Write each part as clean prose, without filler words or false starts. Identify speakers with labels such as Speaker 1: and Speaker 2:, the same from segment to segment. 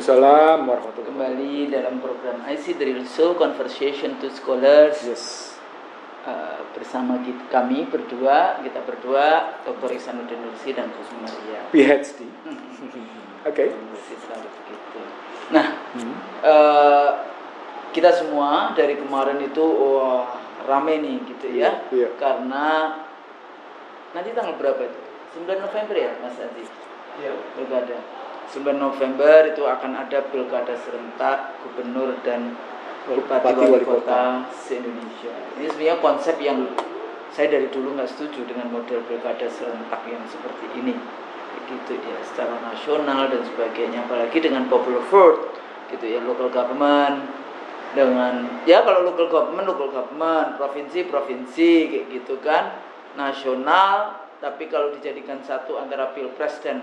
Speaker 1: Waalaikumsalam warahmatullahi
Speaker 2: Kembali dalam program IC Drill Show Conversation to Scholars.
Speaker 1: Yes.
Speaker 2: Bersama kami berdua, Dr. Ihsanuddin Nursi dan Gus Maria
Speaker 1: PhD. Oke.
Speaker 2: Selalu begitu. Nah, kita semua dari kemarin itu rame nih gitu ya.
Speaker 1: Iya.
Speaker 2: Karena nanti tanggal berapa itu? 9 November ya, Mas Aziz?
Speaker 3: Iya.
Speaker 2: Pilkada 9 November itu akan ada pilkada serentak gubernur dan bupati wali kota se-Indonesia. Ini sebenarnya konsep yang saya dari dulu nggak setuju dengan model pilkada serentak yang seperti ini, gitu ya, secara nasional dan sebagainya, apalagi dengan popular vote, gitu ya, local government dengan ya kalau local government, provinsi kayak gitu kan, nasional, tapi kalau dijadikan satu antara pilpres dan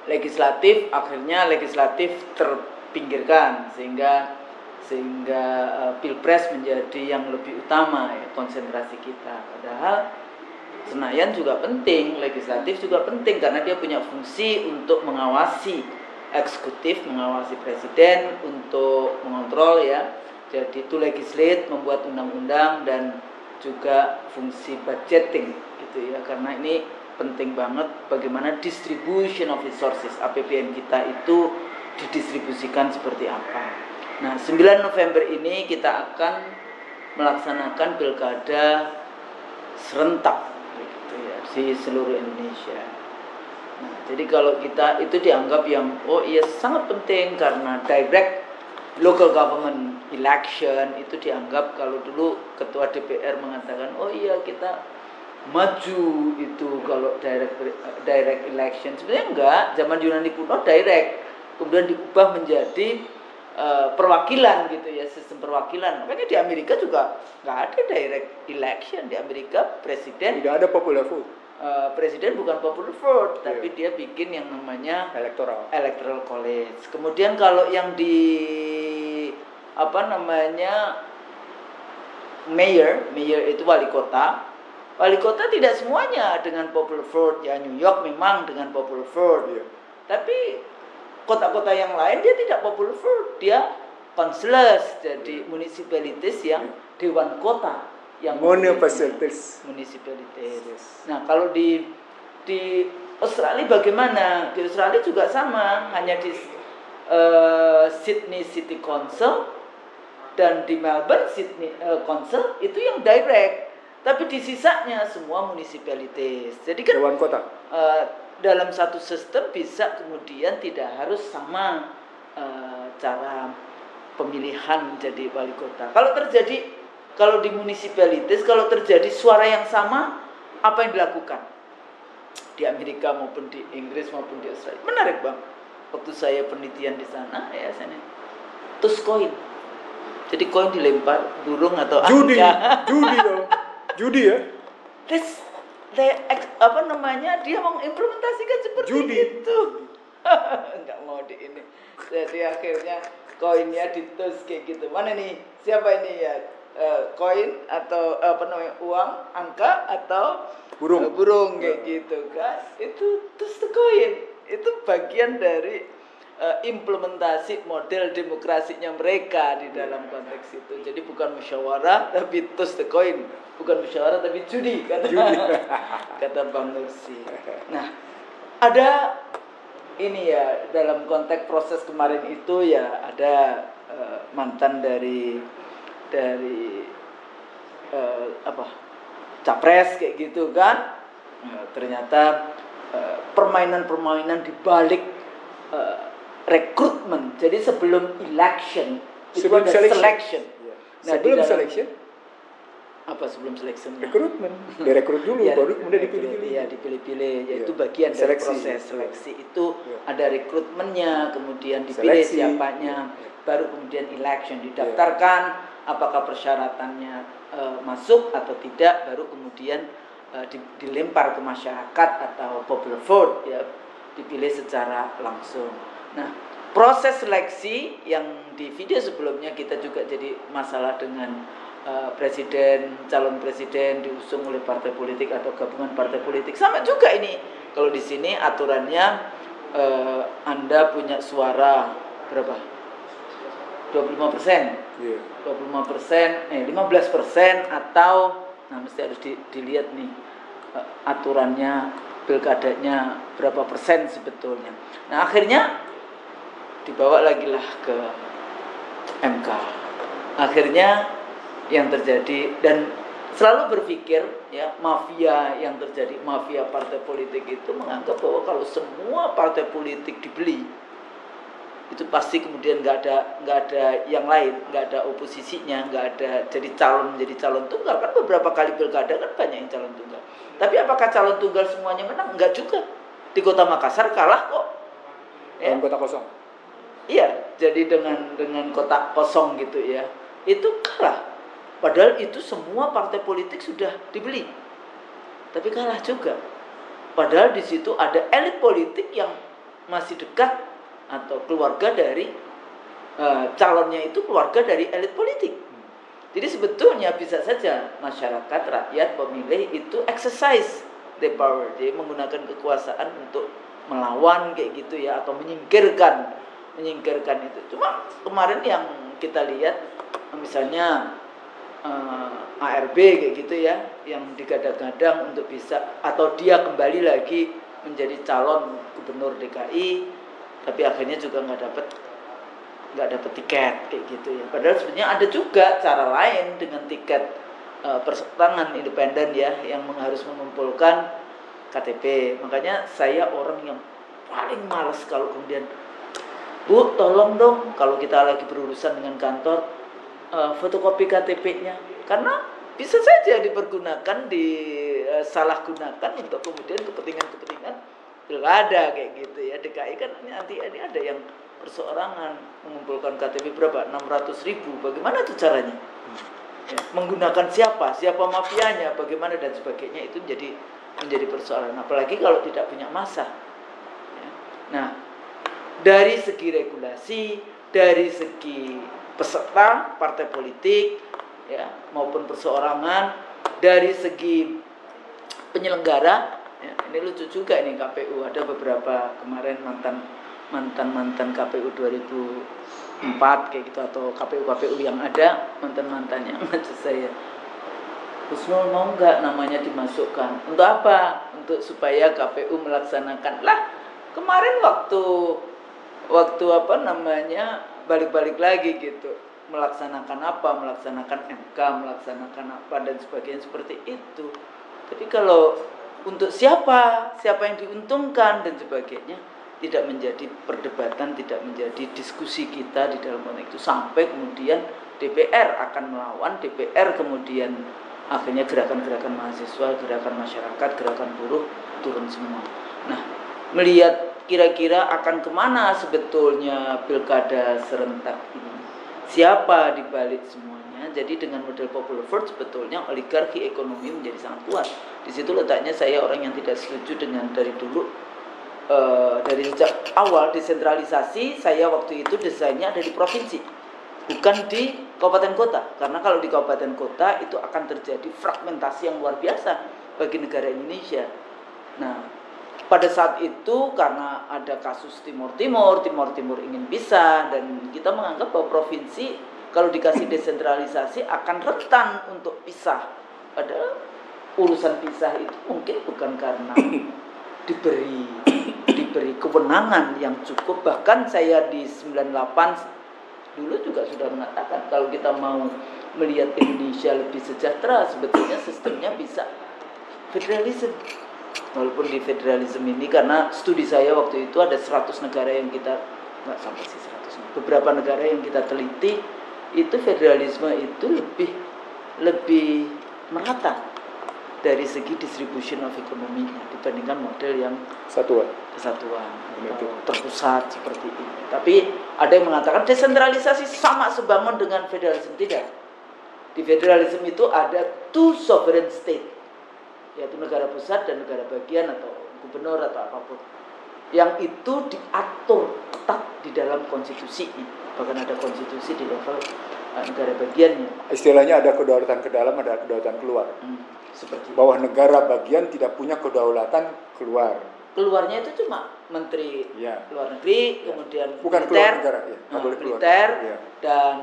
Speaker 2: legislatif, akhirnya legislatif terpinggirkan sehingga pilpres menjadi yang lebih utama ya, konsentrasi kita. Padahal Senayan juga penting, legislatif juga penting karena dia punya fungsi untuk mengawasi eksekutif, mengawasi presiden, untuk mengontrol ya. Jadi to legislate, membuat undang-undang dan juga fungsi budgeting gitu ya. Karena ini penting banget bagaimana distribution of resources APBN kita itu didistribusikan seperti apa. Nah, 9 November ini kita akan melaksanakan pilkada serentak gitu ya, di seluruh Indonesia. Nah, jadi kalau kita itu dianggap yang sangat penting karena direct local government election itu dianggap, kalau dulu ketua DPR mengatakan kita maju itu kalau direct election. Sebenarnya enggak, zaman Yunani kuno direct, kemudian diubah menjadi perwakilan gitu ya, sistem perwakilan. Makanya di Amerika juga nggak ada direct election. Di Amerika presiden
Speaker 1: tidak ada popular vote.
Speaker 2: Presiden bukan popular vote, tapi dia bikin yang namanya electoral college. Kemudian kalau yang di mayor itu wali kota. Wali kota tidak semuanya dengan popular vote ya. New York memang dengan popular vote, tapi kota-kota yang lain dia tidak popular vote, dia councillors, jadi municipalities yang dewan kota yang municipalities. Nah, kalau di Australia bagaimana? Di Australia juga sama, hanya di Sydney City Council dan di Melbourne Sydney Council itu yang direct. Tapi di sisanya semua municipalities. Jadi kan
Speaker 1: dewan kota.
Speaker 2: Dalam satu sistem bisa kemudian tidak harus sama cara pemilihan jadi wali kota. Kalau di municipalities, kalau terjadi suara yang sama, apa yang dilakukan? Di Amerika maupun di Inggris maupun di Australia. Menarik Bang. Waktu saya penelitian di sana ya, toss coin. Jadi koin dilempar burung atau angka.
Speaker 1: Judi ya.
Speaker 2: Dia mengimplementasikan seperti itu. Enggak mau di ini. Jadi akhirnya koinnya ditus kayak gitu. Mana nih? Siapa ini ya? Koin atau uang, angka atau burung kayak gitu kan? Itu tus the coin. Itu bagian dari implementasi model demokrasinya mereka di dalam konteks itu. Jadi bukan musyawarah tapi toss the coin, bukan musyawarah tapi judi kata Bang Nursi. Nah, ada ini ya, dalam konteks proses kemarin itu ya ada mantan dari capres kayak gitu kan. Ternyata permainan di balik rekrutmen. Jadi sebelum election itu ada selection.
Speaker 1: Nah, sebelum selection
Speaker 2: apa sebelum selection?
Speaker 1: Rekrutmen. Direkrut dulu baru kemudian dipilih-pilih.
Speaker 2: Ya, dipilih-pilih, yaitu bagian dari proses seleksi itu ada rekrutmennya, kemudian dipilih siapanya, baru kemudian election didaftarkan, apakah persyaratannya masuk atau tidak, baru kemudian dilempar ke masyarakat atau popular vote ya, dipilih secara langsung. Nah, proses seleksi yang di video sebelumnya kita juga jadi masalah dengan calon presiden diusung oleh partai politik atau gabungan partai politik. Sama juga ini. Kalau di sini aturannya Anda punya suara berapa? 25%.
Speaker 1: Iya.
Speaker 2: 15% atau mesti harus dilihat nih aturannya pilkadanya berapa persen sebetulnya. Nah, akhirnya dibawa lagi lah ke MK. Akhirnya yang terjadi, dan selalu berpikir ya, mafia yang terjadi, mafia partai politik itu menganggap bahwa kalau semua partai politik dibeli, itu pasti kemudian nggak ada yang lain, nggak ada oposisinya, nggak ada menjadi calon tunggal. Kan beberapa kali pilkada kan banyak yang calon tunggal. Tapi apakah calon tunggal semuanya menang? Enggak juga. Di Kota Makassar kalah kok.
Speaker 1: Ya. Kota kosong.
Speaker 2: Iya, jadi dengan kotak kosong gitu ya, itu kalah. Padahal itu semua partai politik sudah dibeli, tapi kalah juga. Padahal di situ ada elit politik yang masih dekat atau keluarga dari calonnya itu keluarga dari elit politik. Jadi sebetulnya bisa saja masyarakat, rakyat, pemilih itu exercise the power, jadi menggunakan kekuasaan untuk melawan kayak gitu ya, atau menyingkirkan itu. Cuma kemarin yang kita lihat misalnya ARB kayak gitu ya, yang digadang-gadang untuk bisa, atau dia kembali lagi menjadi calon gubernur DKI, tapi akhirnya juga nggak dapat tiket kayak gitu ya. Padahal sebenarnya ada juga cara lain dengan tiket perseorangan independen ya, yang harus mengumpulkan KTP. Makanya saya orang yang paling malas kalau kemudian, Bu, tolong dong kalau kita lagi berurusan dengan kantor, fotokopi KTP-nya, karena bisa saja dipergunakan, disalahgunakan untuk kemudian kepentingan pilkada kayak gitu ya. DKI kan nanti ini ada yang perseorangan mengumpulkan KTP berapa? 600.000. Bagaimana itu caranya? Ya, menggunakan siapa mafianya, bagaimana dan sebagainya, itu menjadi persoalan. Apalagi kalau tidak punya massa. Ya. Nah, dari segi regulasi, dari segi peserta partai politik ya maupun perseorangan, dari segi penyelenggara ya, ini lucu juga ini KPU, ada beberapa kemarin mantan KPU 2004 kayak gitu, atau KPU yang ada mantannya maksud saya, Husnul mau nggak namanya dimasukkan, untuk apa? Untuk supaya KPU melaksanakan lah. Kemarin waktu apa namanya balik lah gitu, melaksanakan MK, melaksanakan apa dan sebagainya seperti itu. Tapi kalau untuk siapa yang diuntungkan dan sebagainya, tidak menjadi perdebatan, tidak menjadi diskusi kita di dalam konteks itu, sampai kemudian DPR akan melawan, DPR kemudian akhirnya gerakan-gerakan mahasiswa, gerakan masyarakat, gerakan buruh turun semua. Nah, melihat kira-kira akan kemana sebetulnya pilkada serentak ini, siapa di balik semuanya. Jadi dengan model popular vote sebetulnya oligarki ekonomi menjadi sangat kuat. Di situ letaknya saya orang yang tidak setuju dengan dari dulu, dari sejak awal desentralisasi. Saya waktu itu desainnya ada di provinsi, bukan di kabupaten kota, karena kalau di kabupaten kota itu akan terjadi fragmentasi yang luar biasa bagi negara Indonesia. Nah, pada saat itu karena ada kasus Timur ingin pisah, dan kita menganggap bahwa provinsi kalau dikasih desentralisasi akan rentan untuk pisah. Padahal urusan pisah itu mungkin bukan karena diberi kewenangan yang cukup. Bahkan saya di 98 dulu juga sudah mengatakan kalau kita mau melihat Indonesia lebih sejahtera, sebetulnya sistemnya bisa federalisme. Walaupun di federalisme ini, karena studi saya waktu itu ada 100 negara yang kita, nggak sampai sih 100, beberapa negara yang kita teliti, itu federalisme itu lebih merata dari segi distribution of economy-nya dibandingkan model yang kesatuan atau terpusat seperti ini. Tapi ada yang mengatakan desentralisasi sama sebangun dengan federalisme. Tidak. Di federalisme itu ada two sovereign state, yaitu negara pusat dan negara bagian atau gubernur atau apapun, yang itu diatur ketat di dalam konstitusinya. Bahkan ada konstitusi di level negara bagiannya.
Speaker 1: Istilahnya ada kedaulatan ke dalam, ada kedaulatan keluar.
Speaker 2: Seperti
Speaker 1: bahwa negara bagian tidak punya kedaulatan keluar.
Speaker 2: keluarnya itu cuma menteri
Speaker 1: Iya.
Speaker 2: luar negeri,
Speaker 1: Iya.
Speaker 2: kemudian
Speaker 1: Bukan
Speaker 2: militer,
Speaker 1: keluar negara, ya. Nggak boleh keluar.
Speaker 2: militer
Speaker 1: Iya.
Speaker 2: dan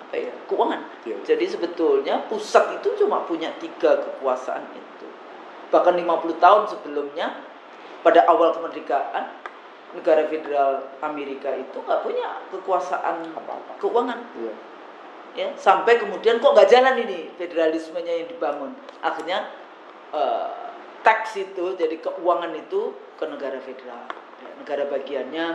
Speaker 2: apa ya, keuangan.
Speaker 1: Iya.
Speaker 2: Jadi sebetulnya pusat itu cuma punya 3 kekuasaan itu. Bahkan 50 tahun sebelumnya, pada awal kemerdekaan, negara federal Amerika itu nggak punya kekuasaan
Speaker 1: Apa-apa.
Speaker 2: keuangan.
Speaker 1: Iya.
Speaker 2: Ya, sampai kemudian kok nggak jalan ini federalismenya yang dibangun. Akhirnya tax itu, jadi keuangan itu ke negara federal. Ya, negara bagiannya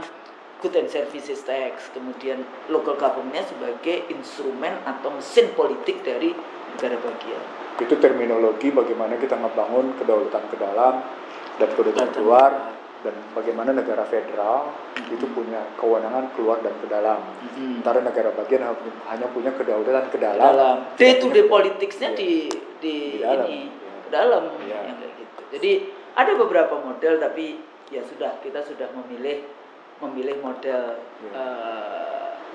Speaker 2: good and services tax, kemudian local government sebagai instrumen atau mesin politik dari negara bagian.
Speaker 1: Itu terminologi bagaimana kita ngebangun kedaulatan ke dalam dan kedaulatan keluar, dan bagaimana negara federal itu punya kewenangan keluar dan ke dalam. Sementara negara bagian hanya punya kedaulatan ke dalam.
Speaker 2: Day-to-day politicsnya
Speaker 1: Iya.
Speaker 2: di
Speaker 1: dalam.
Speaker 2: ini ke dalam,
Speaker 1: Iya.
Speaker 2: yang kayak gitu. Jadi ada beberapa model, tapi ya sudah, kita sudah memilih model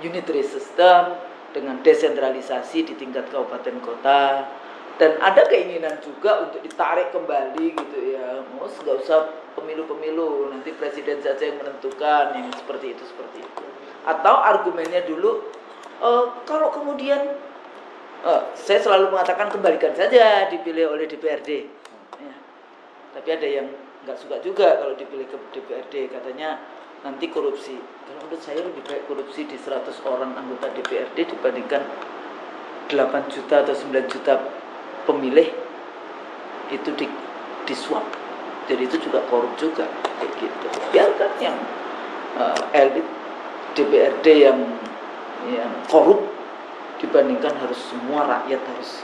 Speaker 2: unitary system dengan desentralisasi di tingkat kabupaten kota, dan ada keinginan juga untuk ditarik kembali gitu ya, nggak usah pemilu-pemilu, nanti presiden saja yang menentukan, yang seperti itu. Atau argumennya dulu, kalau kemudian saya selalu mengatakan kembalikan saja dipilih oleh DPRD ya. Tapi ada yang nggak suka juga kalau dipilih ke DPRD, katanya nanti korupsi. Kalau menurut saya lebih baik korupsi di 100 orang anggota DPRD dibandingkan 8 juta atau 9 juta pemilih itu disuap. Jadi itu juga korup juga kayak gitu. Biarkan yang elit DPRD yang korup dibandingkan harus semua rakyat harus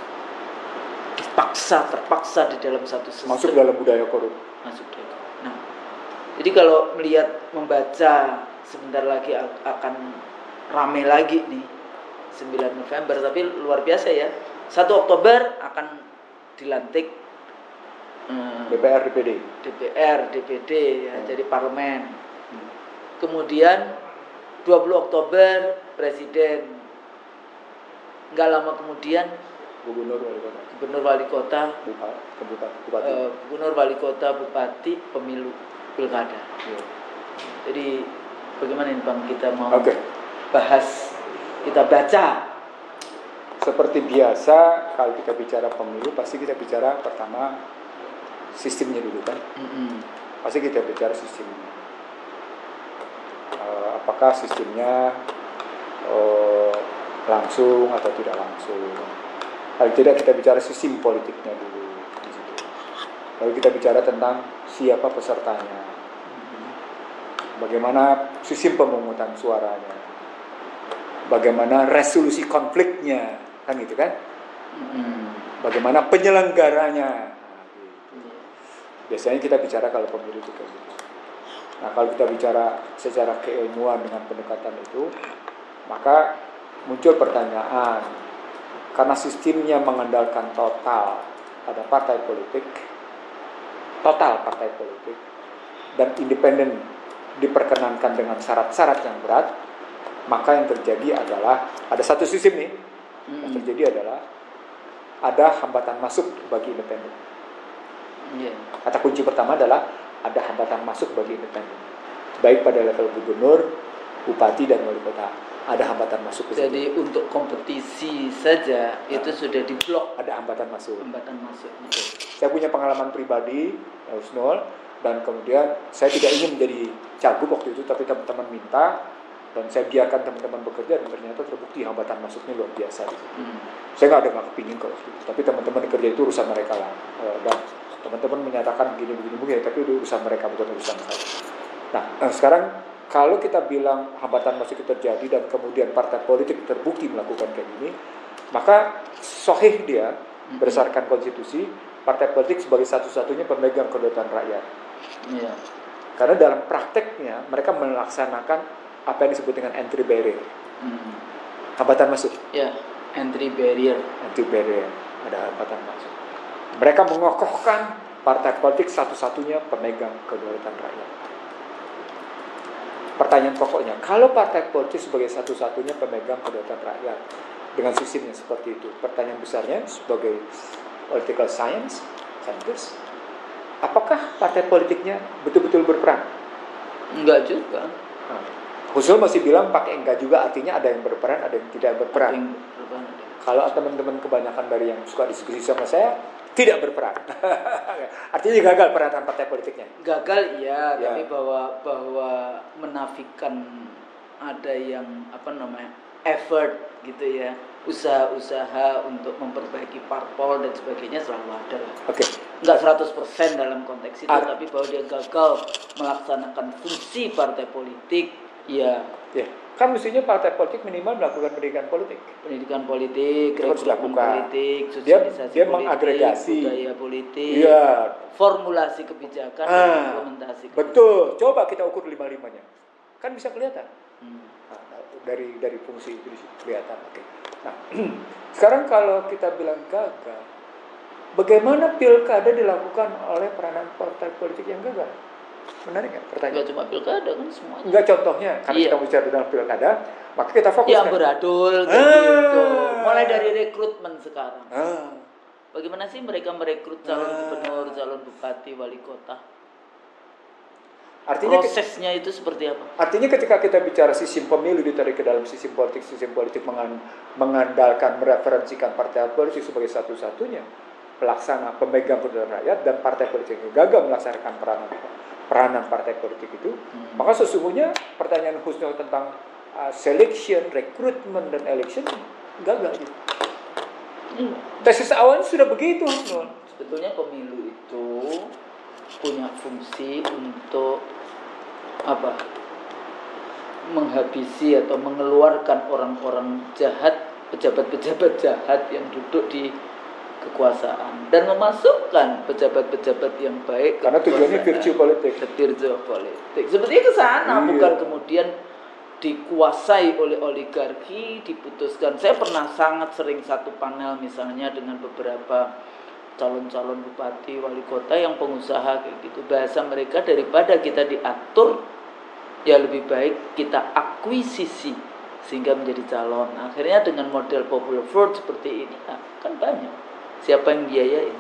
Speaker 2: terpaksa di dalam satu sistem.
Speaker 1: Masuk dalam budaya korup.
Speaker 2: Nah, jadi kalau membaca sebentar lagi akan rame lagi nih 9 November, tapi luar biasa ya. 1 Oktober akan dilantik
Speaker 1: DPR,
Speaker 2: DPD ya, jadi parlemen. Kemudian 20 Oktober presiden. Nggak lama kemudian
Speaker 1: Gubernur,
Speaker 2: wali kota,
Speaker 1: bupati.
Speaker 2: gubernur, wali kota, bupati, pemilu, pilkada.
Speaker 1: Iya.
Speaker 2: Jadi bagaimana ini Bang, kita mau
Speaker 1: Oke.
Speaker 2: bahas, kita baca.
Speaker 1: Seperti biasa kalau kita bicara pemilu pasti kita bicara pertama sistemnya dulu kan. Pasti kita bicara sistemnya. Apakah sistemnya langsung atau tidak langsung. Kalau tidak kita bicara sistem politiknya dulu di situ. Lalu kita bicara tentang siapa pesertanya. Bagaimana sistem pemungutan suaranya. Bagaimana resolusi konfliknya, kan gitu kan? Bagaimana penyelenggaranya. Biasanya kita bicara kalau pemilu itu kayak gitu. Nah, kalau kita bicara secara keilmuan dengan pendekatan itu, maka muncul pertanyaan, karena sistemnya mengandalkan total pada partai politik, dan independen diperkenankan dengan syarat-syarat yang berat, maka yang terjadi adalah, ada satu sistem nih, yang terjadi adalah ada hambatan masuk bagi independen. Kata kunci pertama adalah ada hambatan masuk bagi independen, baik pada level gubernur, bupati, dan wali kota. Ada hambatan masuk.
Speaker 2: Jadi untuk kompetisi saja itu sudah diblok.
Speaker 1: Ada hambatan masuk.
Speaker 2: Betul.
Speaker 1: Saya punya pengalaman pribadi, Husnul, dan kemudian saya tidak ingin menjadi cagup waktu itu, tapi teman-teman minta, dan saya biarkan teman-teman bekerja, dan ternyata terbukti hambatan masuknya luar biasa. Saya nggak kepingin kalau itu, tapi teman-teman kerja itu urusan mereka lah, dan teman-teman menyatakan begini, tapi itu urusan mereka, bukan urusan saya. Nah, sekarang kalau kita bilang hambatan masuk itu terjadi dan kemudian partai politik terbukti melakukan kayak gini, maka sahih dia berdasarkan konstitusi, partai politik sebagai satu-satunya pemegang kedaulatan rakyat. Karena dalam prakteknya mereka melaksanakan apa yang disebut dengan entry barrier. Hambatan masuk.
Speaker 2: Entry barrier.
Speaker 1: Ada hambatan masuk. Mereka mengokohkan partai politik satu-satunya pemegang kedaulatan rakyat. Pertanyaan pokoknya, kalau partai politik sebagai satu-satunya pemegang kedaulatan rakyat dengan sistemnya seperti itu, pertanyaan besarnya sebagai political scientist, apakah partai politiknya betul-betul berperan?
Speaker 2: Enggak juga.
Speaker 1: Nah, Husnul masih bilang pakai enggak juga, artinya ada yang berperan, ada yang tidak berperan. Kalau teman-teman kebanyakan dari yang suka diskusi sama saya, tidak berperan. Artinya gagal peranan partai politiknya.
Speaker 2: Gagal iya, tapi bahwa menafikan ada yang effort gitu ya, usaha-usaha untuk memperbaiki parpol dan sebagainya selalu ada lah.
Speaker 1: Oke.
Speaker 2: Enggak 100% dalam konteks itu, tapi bahwa dia gagal melaksanakan fungsi partai politik, ya.
Speaker 1: Kan mestinya partai politik minimal melakukan pendidikan politik, rekrutmen politik, sosialisasi
Speaker 2: dia
Speaker 1: politik, mengagregasi
Speaker 2: budaya politik, formulasi kebijakan, dan implementasi.
Speaker 1: Betul. Coba kita ukur 5-5-nya, kan bisa kelihatan. Dari fungsi itu kelihatan. Oke. Nah, sekarang kalau kita bilang gagal, bagaimana pilkada dilakukan oleh peranan partai politik yang gagal? Menarik nggak pertanyaan?
Speaker 2: Nggak cuma pilkada kan semuanya.
Speaker 1: Nggak, contohnya karena kita bicara tentang pilkada, maka kita fokus
Speaker 2: yang beradul gitu. Mulai dari rekrutmen sekarang. Bagaimana sih mereka merekrut calon gubernur, calon bupati, wali kota? Artinya prosesnya itu seperti apa?
Speaker 1: Artinya ketika kita bicara sistem pemilu ditarik ke dalam sistem politik mengandalkan, mereferensikan partai politik sebagai satu-satunya pelaksana, pemegang kedaulatan rakyat, dan partai politik yang gagal melaksanakan peranan partai politik itu, maka sesungguhnya pertanyaan Husnul tentang selection, recruitment, dan election gagal gitu. Tesis awalnya sudah begitu, Husnul.
Speaker 2: Sebetulnya pemilu itu punya fungsi untuk menghabisi atau mengeluarkan orang-orang jahat, pejabat-pejabat jahat yang duduk di kekuasaan dan memasukkan pejabat-pejabat yang baik.
Speaker 1: Karena tujuannya virtue politik.
Speaker 2: Sepertinya ke sana, bukan kemudian dikuasai oleh oligarki, diputuskan. Saya pernah sangat sering satu panel misalnya dengan beberapa calon-calon bupati, wali kota yang pengusaha kayak gitu. Bahasa mereka, daripada kita diatur, ya lebih baik kita akuisisi sehingga menjadi calon. Akhirnya dengan model popular vote seperti ini, kan banyak. Siapa yang biayain?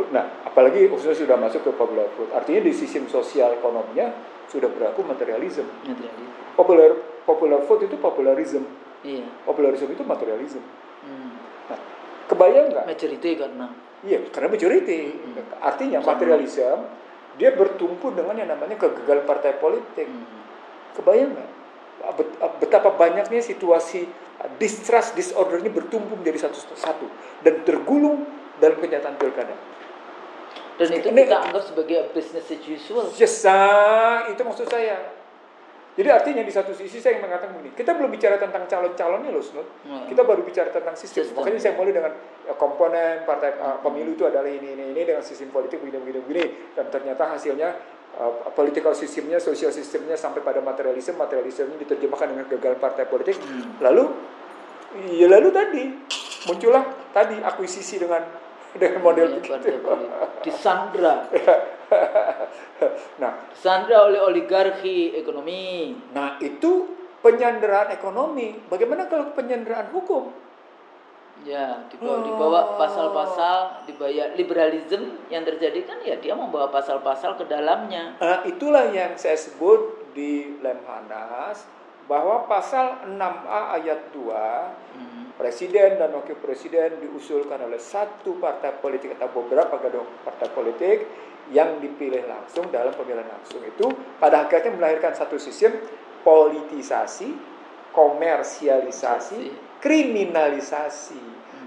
Speaker 1: Nah, apalagi khususnya sudah masuk ke popular vote. Artinya di sistem sosial ekonominya sudah berlaku materialisme. Popular vote itu popularism.
Speaker 2: Iya.
Speaker 1: Popularism itu materialism. Nah, kebayang nggak?
Speaker 2: Majority karena.
Speaker 1: Iya, karena majority. Artinya materialism dia bertumpu dengan yang namanya kegagalan partai politik. Kebayang nggak? Betapa banyaknya situasi distrust, disorder ini bertumbuh menjadi satu-satu dan tergulung dalam kenyataan pilkada.
Speaker 2: Dan itu kita anggap sebagai business as usual.
Speaker 1: Yes, itu maksud saya. Jadi artinya di satu sisi saya mengatakan begini, kita belum bicara tentang calon-calonnya loh, Snut. Kita baru bicara tentang sistem. Makanya saya mulai dengan komponen partai pemilu itu adalah ini dengan sistem politik begini, dan ternyata hasilnya political sistemnya, social sistemnya sampai pada materialisme diterjemahkan dengan kegagalan partai politik. Lalu tadi muncullah akuisisi dengan model begitu.
Speaker 2: Disandra. Disandra oleh oligarki ekonomi.
Speaker 1: Nah, itu penyanderaan ekonomi. Bagaimana kalau penyanderaan hukum?
Speaker 2: Ya, dibawa pasal-pasal, dibayar liberalisme yang terjadi kan ya dia membawa pasal-pasal ke dalamnya.
Speaker 1: Itulah yang saya sebut di Lemhanas bahwa pasal 6A ayat 2 presiden dan wakil presiden diusulkan oleh satu partai politik atau beberapa gadung partai politik yang dipilih langsung dalam pemilihan langsung. Itu pada akhirnya melahirkan satu sistem politisasi, komersialisasi, kriminalisasi.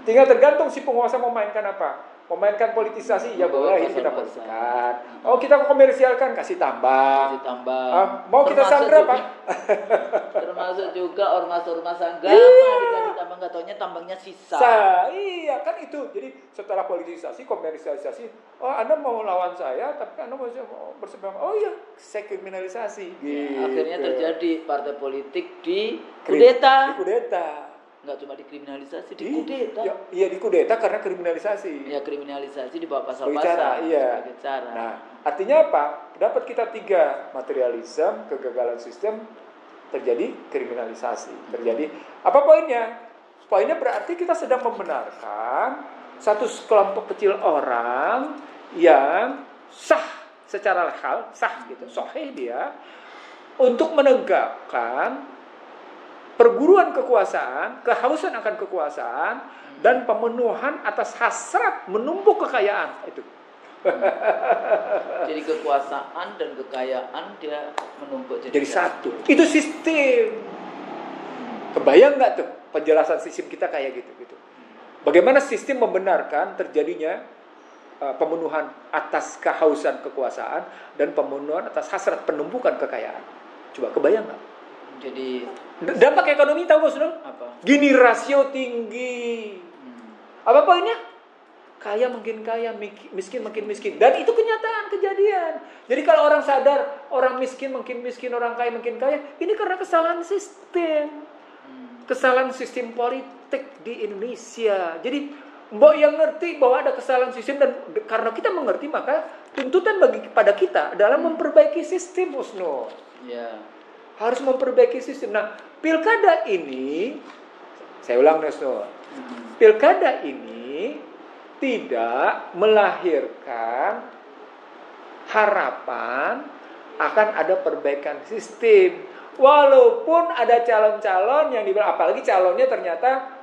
Speaker 1: Tinggal tergantung si penguasa mau mainkan apa. Memainkan politisasi, ya boleh, ini kita politikan. Oh, kita komersialkan, kasih tambah. Mau kita sandra, Pak?
Speaker 2: Termasuk juga ormas-ormas agama dikasih tambang, nggak taunya tambangnya sisa.
Speaker 1: Iya, kan itu. Jadi setelah politisasi, komersialisasi, Anda mau lawan saya, tapi Anda mau bersebelahan. Oh iya, saya kriminalisasi. Gitu.
Speaker 2: Akhirnya terjadi partai politik di kudeta. Nggak cuma dikriminalisasi, dikudeta.
Speaker 1: Iya, dikudeta karena kriminalisasi.
Speaker 2: Ya, kriminalisasi dibawa pasal-pasal.
Speaker 1: Sebagai cara. Nah, artinya apa? Dapat kita 3, materialisme, kegagalan sistem, terjadi kriminalisasi. Terjadi apa poinnya? Poinnya berarti kita sedang membenarkan satu kelompok kecil orang yang sah secara hal sah gitu, sahih dia untuk menegakkan perburuan kekuasaan, kehausan akan kekuasaan, dan pemenuhan atas hasrat menumpuk kekayaan itu.
Speaker 2: Jadi kekuasaan dan kekayaan dia menumpuk
Speaker 1: Jadi satu. Itu sistem. Kebayang nggak tuh penjelasan sistem kita kayak gitu. Bagaimana sistem membenarkan terjadinya pemenuhan atas kehausan kekuasaan dan pemenuhan atas hasrat penumpukan kekayaan. Coba kebayang nggak?
Speaker 2: Jadi
Speaker 1: dampak ekonomi tahu nggak, Saudara?
Speaker 2: apa?
Speaker 1: Gini rasio tinggi. Apa poinnya? Kaya makin kaya, miskin makin miskin. Dan itu kenyataan, kejadian. Jadi kalau orang sadar, orang miskin makin miskin, orang kaya makin kaya, ini karena kesalahan sistem. Kesalahan sistem politik di Indonesia. Jadi mbok yang ngerti bahwa ada kesalahan sistem, dan karena kita mengerti, maka tuntutan pada kita adalah memperbaiki sistem, Husnul.
Speaker 2: Ya.
Speaker 1: Harus memperbaiki sistem. Nah, pilkada ini, saya ulang, Husnul. Pilkada ini tidak melahirkan harapan akan ada perbaikan sistem. Walaupun ada calon-calon yang dibilang, apalagi calonnya ternyata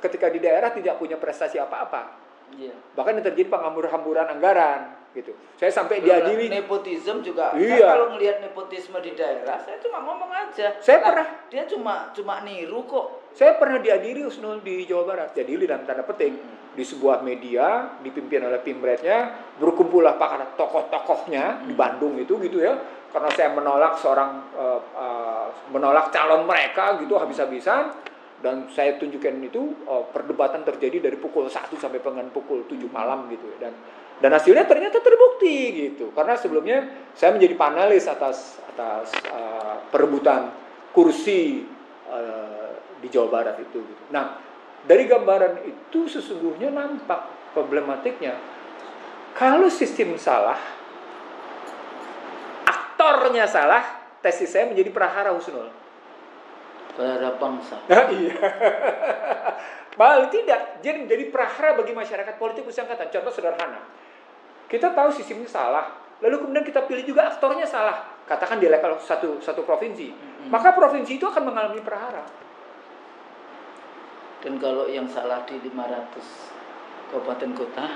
Speaker 1: ketika di daerah tidak punya prestasi apa-apa.
Speaker 2: Iya.
Speaker 1: Bahkan yang terjadi penghambur-hamburan anggaran gitu. Saya sampai diadili
Speaker 2: nepotisme juga.
Speaker 1: Iya.
Speaker 2: Saya kalau ngelihat nepotisme di daerah, saya cuma ngomong aja.
Speaker 1: Saya pernah.
Speaker 2: Dia cuma niru kok.
Speaker 1: Saya pernah diadili, Husnul, di Jawa Barat. Diadili dalam tanda petik di sebuah media dipimpin oleh Pimretnya, berkumpullah para tokoh-tokohnya di Bandung itu gitu ya. Karena saya menolak calon mereka gitu habis-habisan, dan saya tunjukkan itu perdebatan terjadi dari pukul 1 sampai dengan pukul 7 malam gitu ya. Dan hasilnya ternyata terbukti gitu. Karena sebelumnya saya menjadi panelis atas perebutan kursi di Jawa Barat itu gitu. Nah, dari gambaran itu sesungguhnya nampak problematiknya. Kalau sistem salah, aktornya salah, tesis saya menjadi prahara, Husnul.
Speaker 2: Prahara bangsa.
Speaker 1: Nah, iya. Balik tidak, jadi menjadi prahara bagi masyarakat politik Nusantara. Contoh sederhana. Kita tahu sistemnya salah, lalu kemudian kita pilih juga aktornya salah. Katakan di level satu provinsi. Maka provinsi itu akan mengalami prahara.
Speaker 2: Dan kalau yang salah di 500 kabupaten kota,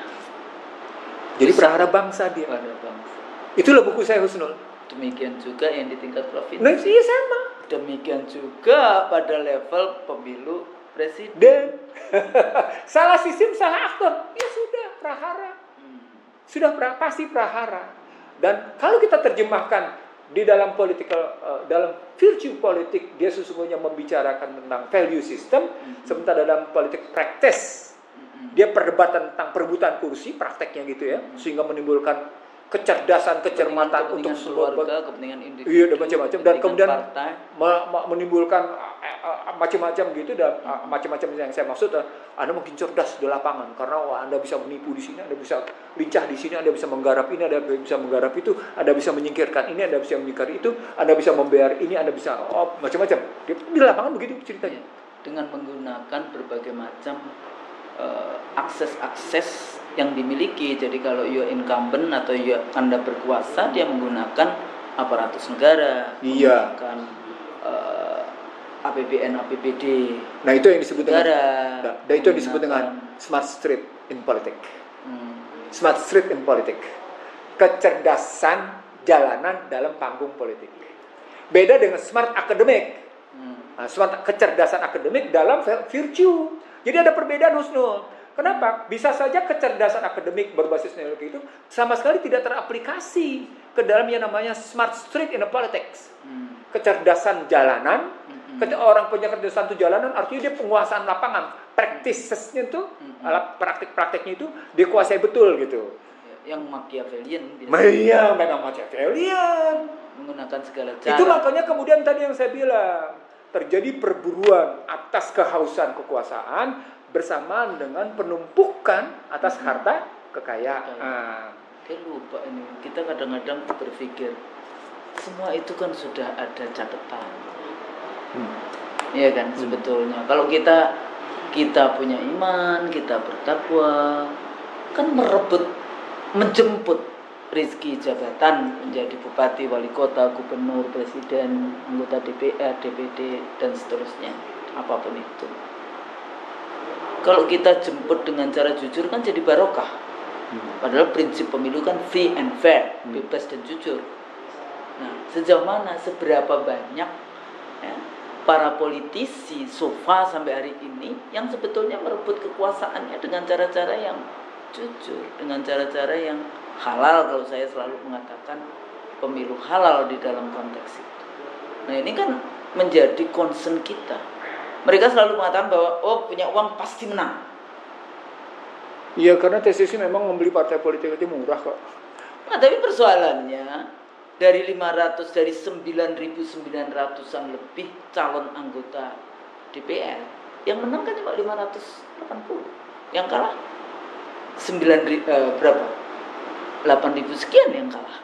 Speaker 1: jadi prahara bangsa dia.
Speaker 2: Prahara bangsa.
Speaker 1: Itulah buku saya, Husnul.
Speaker 2: Demikian juga yang di tingkat provinsi.
Speaker 1: Nah, iya sama.
Speaker 2: Demikian juga pada level pemilu presiden.
Speaker 1: Dan salah sistem, salah aktor, ya sudah prahara. Sudah pasti prahara. Dan kalau kita terjemahkan di dalam dalam virtue politik, dia sesungguhnya membicarakan tentang value system, sementara dalam politik practice dia perdebatan tentang perebutan kursi, prakteknya gitu ya, sehingga menimbulkan kecerdasan, kecermatan untuk
Speaker 2: keluarga, kepentingan individu,
Speaker 1: iya, dan macam-macam, dan kemudian
Speaker 2: partai,
Speaker 1: menimbulkan macam-macam gitu, dan macam-macam yang saya maksud, Anda mungkin cerdas di lapangan karena Anda bisa menipu di sini, Anda bisa lincah di sini, Anda bisa menggarap ini, Anda bisa menggarap itu, Anda bisa menyingkirkan ini, Anda bisa menyingkir itu, Anda bisa membayar ini, Anda bisa macam-macam. Di lapangan begitu ceritanya.
Speaker 2: Dengan menggunakan berbagai macam akses-akses yang dimiliki. Jadi kalau you incumbent atau you Anda berkuasa, dia menggunakan aparatus negara, menggunakan APBN, APBD.
Speaker 1: Nah, itu yang disebut
Speaker 2: negara,
Speaker 1: dengan itu yang disebut dengan smart street in politics. Smart street in politics. Kecerdasan jalanan dalam panggung politik. Beda dengan smart academic. Smart kecerdasan akademik dalam virtue. Jadi ada perbedaan, Husnul. Kenapa? Bisa saja kecerdasan akademik berbasis teknologi itu sama sekali tidak teraplikasi ke dalam yang namanya smart street in politics. Kecerdasan jalanan, orang punya kecerdasan itu jalanan, artinya dia penguasaan lapangan. Practices-nya itu, praktik-praktiknya itu dia kuasai betul gitu.
Speaker 2: Yang Machiavellian.
Speaker 1: Iya, memang Machiavellian.
Speaker 2: Menggunakan segala cara.
Speaker 1: Itu makanya kemudian tadi yang saya bilang, terjadi perburuan atas kehausan kekuasaan bersamaan dengan penumpukan atas harta kekayaan.
Speaker 2: Kita lupa ini. Kita kadang-kadang berpikir semua itu kan sudah ada catatan. Iya kan, sebetulnya. Kalau kita punya iman, kita bertakwa, kan menjemput rizki jabatan menjadi bupati, wali kota, gubernur, presiden, anggota DPR, DPD, dan seterusnya, apapun itu. Kalau kita jemput dengan cara jujur kan jadi barokah. Padahal prinsip pemilu kan free and fair, bebas dan jujur. Nah, sejauh mana, seberapa banyak ya, para politisi sofa sampai hari ini yang sebetulnya merebut kekuasaannya dengan cara-cara yang jujur, dengan cara-cara yang halal. Kalau saya selalu mengatakan pemilu halal di dalam konteks itu. Nah, ini kan menjadi concern kita. Mereka selalu mengatakan bahwa punya uang pasti menang.
Speaker 1: Iya, karena tesisnya memang membeli partai politik itu murah kok.
Speaker 2: Nah, tapi persoalannya dari 9.900-an lebih calon anggota DPR, yang menang kan cuma 580. Yang kalah 8.000 sekian yang kalah.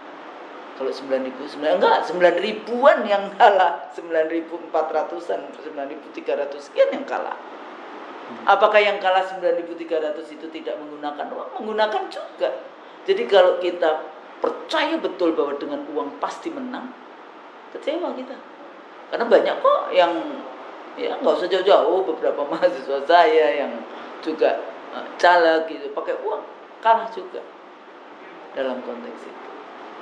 Speaker 2: Kalau 9.000-an yang kalah, 9.400-an, 9.300 sekian yang kalah. Apakah yang kalah 9.300 itu tidak menggunakan uang? Menggunakan juga. Jadi kalau kita percaya betul bahwa dengan uang pasti menang, kecewa kita. Karena banyak kok yang ya nggak usah jauh-jauh, beberapa mahasiswa saya yang juga caleg gitu pakai uang, kalah juga dalam konteks itu.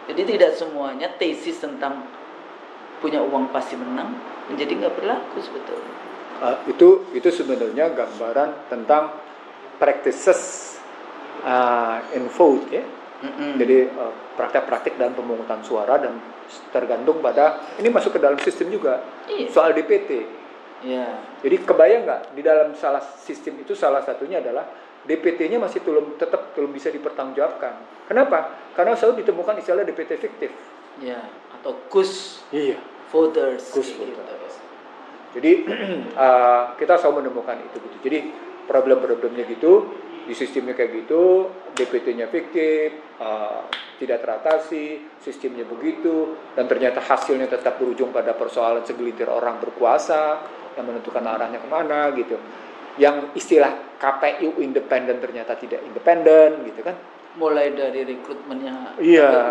Speaker 2: Jadi tidak semuanya tesis tentang punya uang pasti menang menjadi nggak berlaku sebetulnya.
Speaker 1: Itu sebenarnya gambaran tentang practices in vote ya. Jadi praktek-praktek dalam pemungutan suara dan tergantung pada ini masuk ke dalam sistem juga. Soal DPT.
Speaker 2: Iya.
Speaker 1: Jadi kebayang nggak di dalam salah sistem itu salah satunya adalah DPT-nya masih tetap belum bisa dipertanggungjawabkan. Kenapa? Karena selalu ditemukan istilah DPT fiktif.
Speaker 2: Ya, atau ghost voters.
Speaker 1: Ghost voters. Jadi kita selalu menemukan itu gitu. Jadi problem-problemnya gitu, di sistemnya kayak gitu, DPT-nya fiktif, tidak teratasi, sistemnya begitu, dan ternyata hasilnya tetap berujung pada persoalan segelintir orang berkuasa yang menentukan arahnya kemana gitu. Yang istilah KPU independen ternyata tidak independen gitu kan.
Speaker 2: Mulai dari rekrutmennya,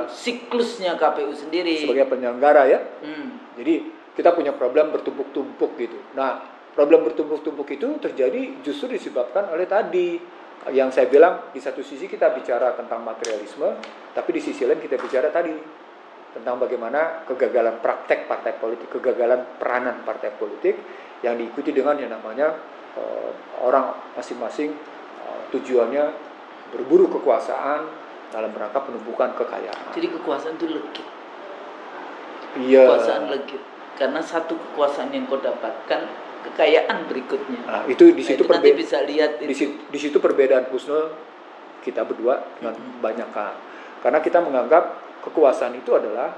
Speaker 2: siklusnya KPU sendiri
Speaker 1: sebagai penyelenggara ya. Jadi kita punya problem bertumpuk-tumpuk gitu. Nah, problem bertumpuk-tumpuk itu terjadi justru disebabkan oleh tadi yang saya bilang, di satu sisi kita bicara tentang materialisme, tapi di sisi lain kita bicara tadi tentang bagaimana kegagalan praktek partai politik, kegagalan peranan partai politik yang diikuti dengan yang namanya orang masing-masing tujuannya berburu kekuasaan dalam rangka penumpukan kekayaan.
Speaker 2: Jadi kekuasaan itu legit.
Speaker 1: Iya.
Speaker 2: Kekuasaan legit. Karena satu kekuasaan yang kau dapatkan, kekayaan berikutnya.
Speaker 1: Nah, itu di situ
Speaker 2: nanti bisa lihat itu.
Speaker 1: Di situ perbedaan Husnul kita berdua dengan banyak hal. Karena kita menganggap kekuasaan itu adalah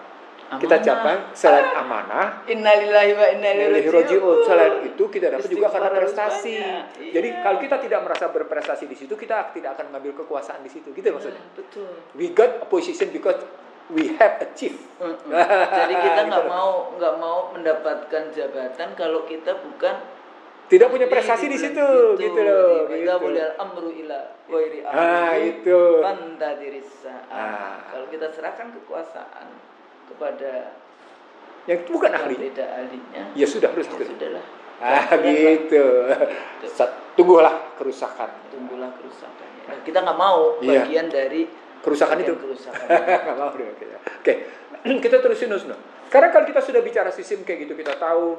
Speaker 1: amanah. Kita capai selain amanah,
Speaker 2: innalillahi wa inna ilaihi raji'un.
Speaker 1: Selain itu kita dapat juga karena prestasi. Jadi kalau kita tidak merasa berprestasi di situ, kita tidak akan mengambil kekuasaan di situ. Gitu maksudnya.
Speaker 2: Betul.
Speaker 1: We got a position because we have achieved.
Speaker 2: Jadi kita nggak mau mendapatkan jabatan kalau kita bukan
Speaker 1: tidak punya prestasi di situ, gitu loh.
Speaker 2: Kita boleh amru ila ghairi
Speaker 1: itu.
Speaker 2: Pantadirisa. Kalau kita serahkan kekuasaan kepada
Speaker 1: yang bukan ahli,
Speaker 2: tidak ahlinya,
Speaker 1: ya sudah rusak.
Speaker 2: Ya sudahlah.
Speaker 1: Gitu. Tunggulah kerusakan. Nah,
Speaker 2: kita nggak mau bagian dari
Speaker 1: kerusakan itu. Nggak mau deh. Oke. Kita terusin Husnul. Karena kalau kita sudah bicara sistem kayak gitu, kita tahu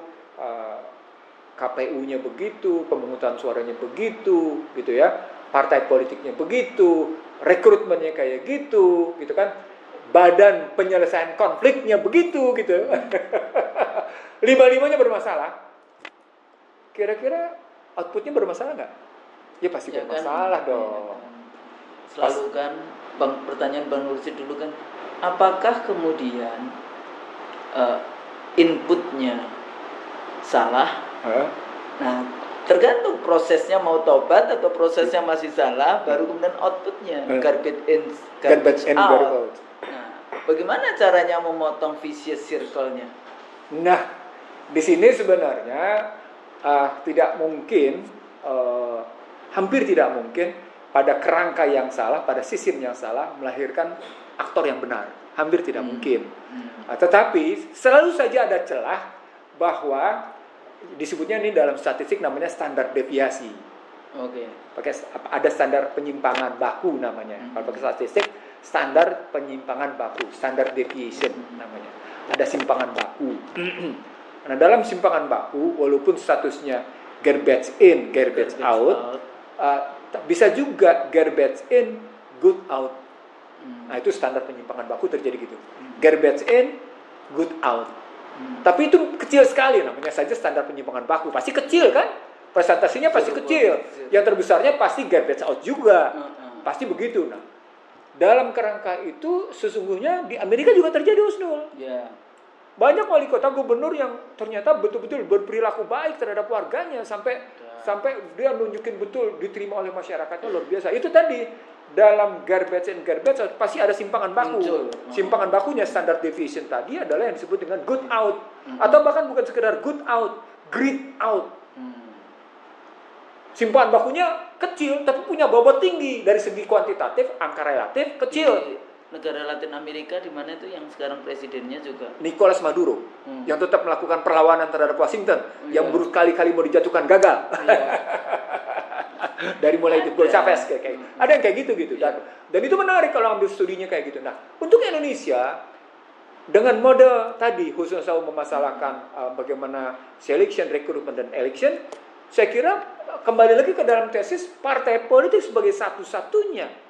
Speaker 1: KPU-nya begitu, pemungutan suaranya begitu, gitu ya. Partai politiknya begitu, rekrutmennya kayak gitu kan. Badan penyelesaian konfliknya begitu gitu. Lima-limanya bermasalah. Kira-kira outputnya bermasalah nggak? Ya pasti bermasalah dong.
Speaker 2: Selalu kan pertanyaan Bang Nursid dulu kan, apakah kemudian inputnya salah? Nah, tergantung prosesnya mau tobat atau prosesnya masih salah, baru kemudian outputnya garbage in, garbage out. Nah, bagaimana caranya memotong vicious circle-nya?
Speaker 1: Nah, di sini sebenarnya tidak mungkin, hampir tidak mungkin pada kerangka yang salah, pada sistem yang salah, melahirkan aktor yang benar. Hampir tidak mungkin. Tetapi selalu saja ada celah bahwa disebutnya ini dalam statistik namanya standar deviasi.
Speaker 2: Oke.
Speaker 1: Ada standar penyimpangan baku namanya. Kalau pakai statistik, standar penyimpangan baku, standar deviation namanya. Ada simpangan baku. Nah, dalam simpangan baku, walaupun statusnya garbage in, garbage out, bisa juga garbage in, good out. Nah, itu standar penyimpangan baku terjadi gitu. Garbage in, good out. Tapi itu kecil sekali, namanya saja standar penyimpangan baku. Pasti kecil kan? Presentasinya pasti kecil. Yang terbesarnya pasti garbage out juga. Pasti begitu. Nah, dalam kerangka itu sesungguhnya di Amerika juga terjadi, Husnul. Banyak wali kota gubernur yang ternyata betul-betul berperilaku baik terhadap warganya sampai dia nunjukin betul diterima oleh masyarakatnya luar biasa. Itu tadi dalam garbage in garbage out pasti ada simpangan baku. Simpangan bakunya standard deviation tadi adalah yang disebut dengan good out atau bahkan bukan sekedar good out, great out. Simpangan bakunya kecil tapi punya bobot tinggi dari segi kuantitatif, angka relatif kecil.
Speaker 2: Negara Latin Amerika di mana itu yang sekarang presidennya juga
Speaker 1: Nicolas Maduro yang tetap melakukan perlawanan terhadap Washington yang berkali-kali mau dijatuhkan gagal. Dari mulai itu Chavez kayak ada yang kayak gitu dan itu menarik kalau ambil studinya kayak gitu. Nah, untuk Indonesia dengan mode tadi khususnya memasalahkan bagaimana selection, recruitment dan election, saya kira kembali lagi ke dalam tesis partai politik sebagai satu-satunya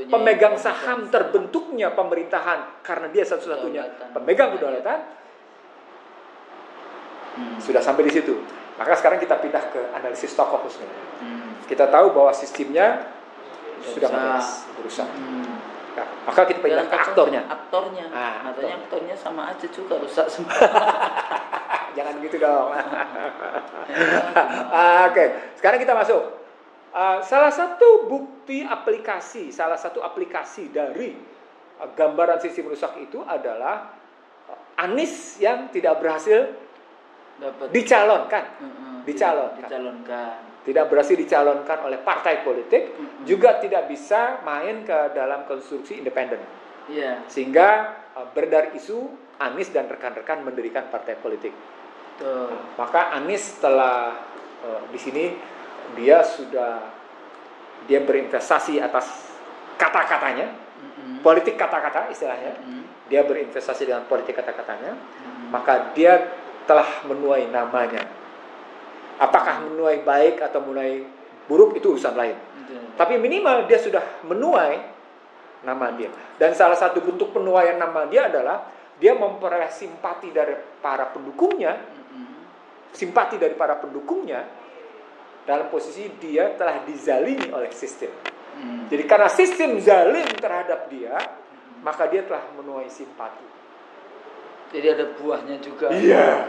Speaker 1: pemegang saham terbentuknya pemerintahan karena dia satu-satunya pemegang kedaulatan. Sudah sampai di situ. Maka sekarang kita pindah ke analisis tokoh khususnya. Kita tahu bahwa sistemnya sudah berusaha. Nah, maka kita pindah ke aktornya.
Speaker 2: Katanya aktornya sama aja juga rusak semua.
Speaker 1: Jangan gitu dong. Oke, sekarang kita masuk. Salah satu aplikasi dari gambaran sistem rusak itu adalah Anies yang tidak berhasil dicalonkan. Tidak berhasil dicalonkan oleh partai politik, juga tidak bisa main ke dalam konstruksi independen. Sehingga beredar isu Anies dan rekan-rekan mendirikan partai politik. Maka Anies telah di sini dia berinvestasi atas kata-katanya, politik kata-kata istilahnya. Dia berinvestasi dengan politik kata-katanya, maka dia telah menuai namanya. Apakah menuai baik atau menuai buruk itu urusan lain. Tapi minimal dia sudah menuai nama dia. Dan salah satu bentuk penuaian nama dia adalah dia memperoleh simpati dari para pendukungnya. Simpati dari para pendukungnya dalam posisi dia telah dizalimi oleh sistem. Jadi karena sistem zalim terhadap dia, maka dia telah menuai simpati.
Speaker 2: Jadi ada buahnya juga.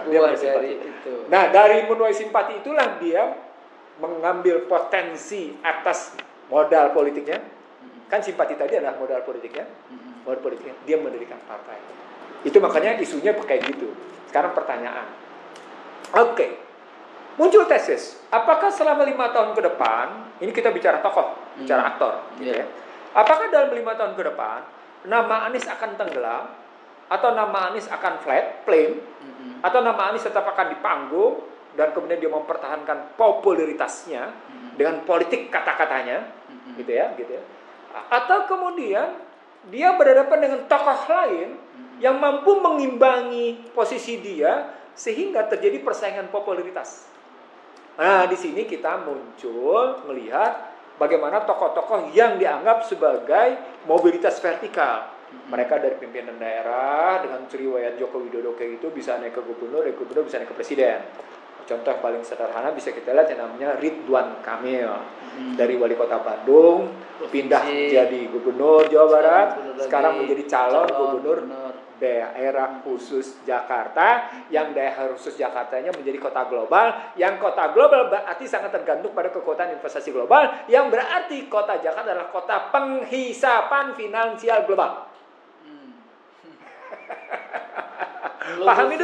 Speaker 1: Buah dari itu. Nah, dari menuai simpati itulah dia mengambil potensi atas modal politiknya. Kan simpati tadi adalah modal politiknya. Modal politiknya dia mendirikan partai. Itu makanya isunya kayak gitu. Sekarang pertanyaan. Oke. Muncul tesis, apakah selama 5 tahun ke depan, ini kita bicara tokoh, bicara aktor, gitu ya. Apakah dalam 5 tahun ke depan, nama Anies akan tenggelam, atau nama Anies akan plain, atau nama Anies tetap akan di panggung, dan kemudian dia mempertahankan popularitasnya dengan politik kata-katanya, gitu ya. Atau kemudian dia berhadapan dengan tokoh lain yang mampu mengimbangi posisi dia sehingga terjadi persaingan popularitas. Nah, di sini kita muncul melihat bagaimana tokoh-tokoh yang dianggap sebagai mobilitas vertikal. Mereka dari pimpinan daerah dengan riwayat Joko Widodo kayak itu bisa naik ke gubernur, dari gubernur bisa naik ke presiden. Contoh yang paling sederhana bisa kita lihat yang namanya Ridwan Kamil. Dari wali kota Bandung pindah jadi gubernur Jawa Barat, sekarang menjadi calon gubernur daerah khusus Jakarta, yang daerah khusus Jakartanya menjadi kota global, yang kota global berarti sangat tergantung pada kekuatan investasi global, yang berarti kota Jakarta adalah kota penghisapan finansial global. Pahami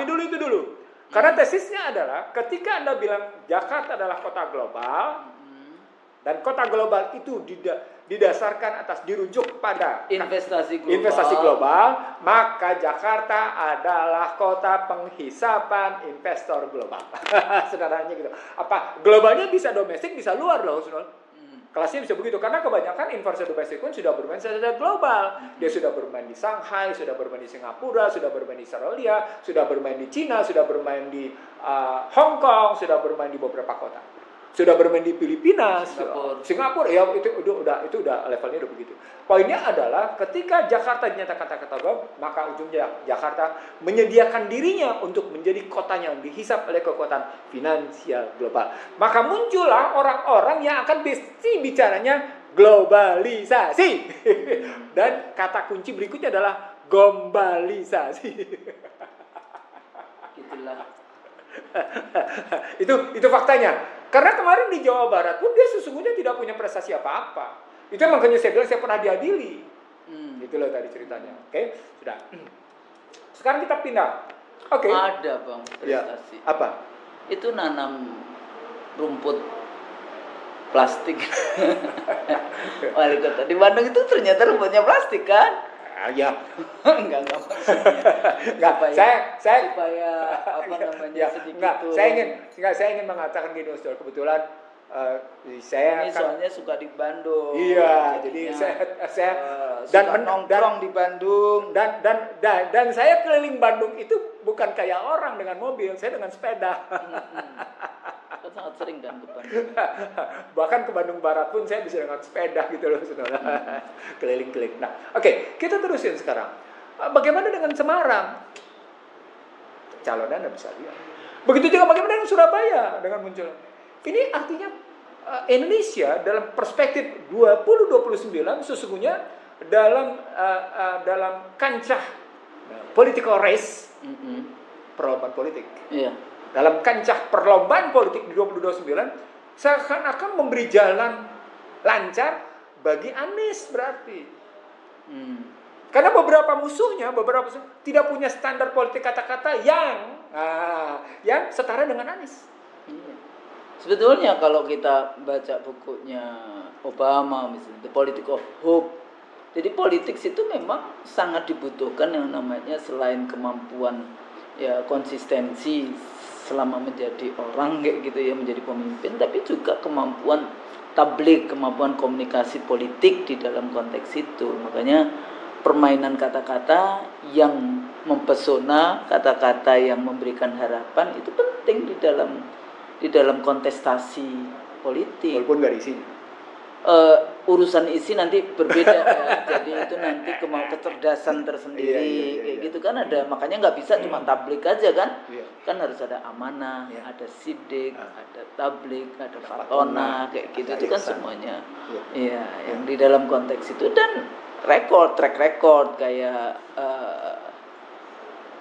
Speaker 1: dulu itu dulu. Karena tesisnya adalah ketika Anda bilang Jakarta adalah kota global, Dan kota global itu didasarkan atas dirujuk pada
Speaker 2: investasi
Speaker 1: global, maka Jakarta adalah kota penghisapan investor global. Sederhananya gitu. Apa globalnya bisa domestik, bisa luar loh, Sunul. Kelasnya bisa begitu karena kebanyakan investor domestik pun sudah bermain secara global. Dia sudah bermain di Shanghai, sudah bermain di Singapura, sudah bermain di Australia, sudah bermain di Cina, sudah bermain di Hong Kong, sudah bermain di beberapa kota. Sudah bermain di Filipina, Singapura, ya itu udah levelnya udah begitu. Poinnya adalah ketika Jakarta dinyatakan kota global, maka ujungnya Jakarta menyediakan dirinya untuk menjadi kota yang dihisap oleh kekuatan finansial global. Maka muncullah orang-orang yang akan bicaranya globalisasi. Dan kata kunci berikutnya adalah gombalisasi.
Speaker 2: Gitulah.
Speaker 1: itu faktanya. Karena kemarin di Jawa Barat pun dia sesungguhnya tidak punya prestasi apa-apa. Itu makanya saya bilang saya pernah diadili. Itu loh tadi ceritanya. Oke, sudah. Sekarang kita pindah. Oke.
Speaker 2: Ada Bang prestasi.
Speaker 1: Ya, apa?
Speaker 2: Itu nanam rumput plastik. Wali kota di Bandung itu ternyata rumputnya plastik kan?
Speaker 1: Ya.
Speaker 2: Enggak maksudnya.
Speaker 1: Enggak, saya
Speaker 2: supaya apa namanya
Speaker 1: ya,
Speaker 2: sedikit
Speaker 1: saya ingin mengatakan gini, Ustaz. Kebetulan saya
Speaker 2: ini soalnya suka di Bandung.
Speaker 1: Iya, jadi saya
Speaker 2: dan nongkrong di Bandung
Speaker 1: dan saya keliling Bandung itu bukan kayak orang dengan mobil, saya dengan sepeda.
Speaker 2: Kan sangat sering kan ke Bandung.
Speaker 1: Bahkan ke Bandung Barat pun saya bisa dengan sepeda gitu loh, saudara. Keliling-keliling. Nah, oke, kita terusin sekarang. Bagaimana dengan Semarang? Calonnya Anda bisa lihat. Begitu juga bagaimana dengan Surabaya dengan muncul. Ini artinya Indonesia dalam perspektif 2029 sesungguhnya dalam kancah political race, perlombaan politik.
Speaker 2: Iya.
Speaker 1: Dalam kancah perlombaan politik di 2029 seakan-akan memberi jalan lancar bagi Anies berarti. Karena beberapa musuhnya tidak punya standar politik kata-kata yang setara dengan Anies.
Speaker 2: Sebetulnya kalau kita baca bukunya Obama misalnya The Politics of Hope, jadi politik itu memang sangat dibutuhkan yang namanya selain kemampuan ya konsistensi selama menjadi orang kayak gitu ya, menjadi pemimpin, tapi juga kemampuan tablik, kemampuan komunikasi politik di dalam konteks itu. Makanya permainan kata-kata yang mempesona, kata-kata yang memberikan harapan itu penting di dalam kontestasi politik.
Speaker 1: Walaupun nggak ada isinya.
Speaker 2: Urusan isi nanti berbeda ya. Jadi itu nanti kecerdasan tersendiri kayak gitu kan ada. Makanya nggak bisa cuma tablik aja kan. Kan harus ada amanah, ada sidik, ada tablik, ada fatona kayak gitu. Itu kan semuanya. Iya, yang di dalam konteks itu dan track record kayak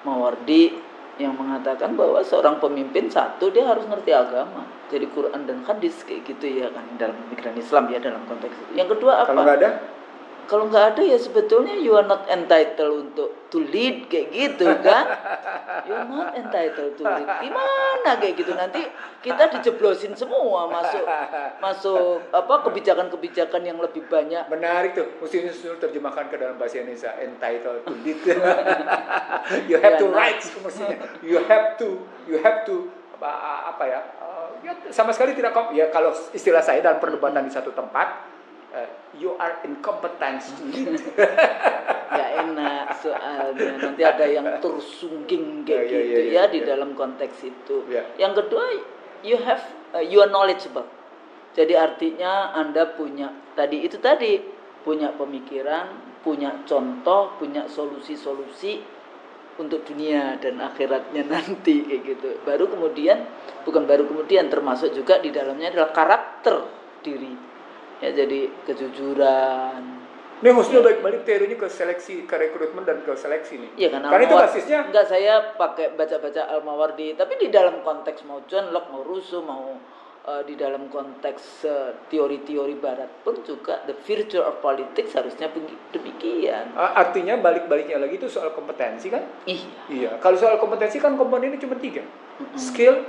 Speaker 2: Mawardi yang mengatakan bahwa seorang pemimpin satu dia harus ngerti agama, jadi Quran dan hadis kayak gitu ya kan dalam pemikiran Islam ya dalam konteks itu. Yang kedua apa? Kalau nggak ada ya sebetulnya you are not entitled to lead kayak gitu kan? You are not entitled to lead. Gimana kayak gitu nanti kita dijeblosin semua masuk kebijakan-kebijakan yang lebih banyak.
Speaker 1: Menarik tuh, mesti terjemahkan ke dalam bahasa Indonesia entitled to lead. You have to rights mestinya. You have to apa ya? Sama sekali tidak ya kalau istilah saya dalam perdebatan di satu tempat. You are incompetent to lead.
Speaker 2: Gak enak soalnya nanti ada yang tersungging kayak gitu di dalam konteks itu. Yang kedua you are knowledgeable. Jadi artinya Anda punya punya pemikiran, punya contoh, punya solusi-solusi untuk dunia dan akhiratnya nanti kayak gitu. Bukan baru kemudian termasuk juga di dalamnya adalah karakter diri. Ya jadi kejujuran.
Speaker 1: Ini khususnya balik teorinya ke seleksi, ke rekrutmen dan ke seleksi nih.
Speaker 2: Iya
Speaker 1: karena itu basisnya.
Speaker 2: Enggak, saya pakai baca-baca Al-Mawardi, tapi di dalam konteks mau John Locke, mau Rousseau, mau di dalam konteks teori-teori Barat pun juga the future of politics harusnya demikian.
Speaker 1: Artinya balik-baliknya lagi itu soal kompetensi kan?
Speaker 2: Iya.
Speaker 1: Kalau soal kompetensi kan komponennya cuma 3, skill,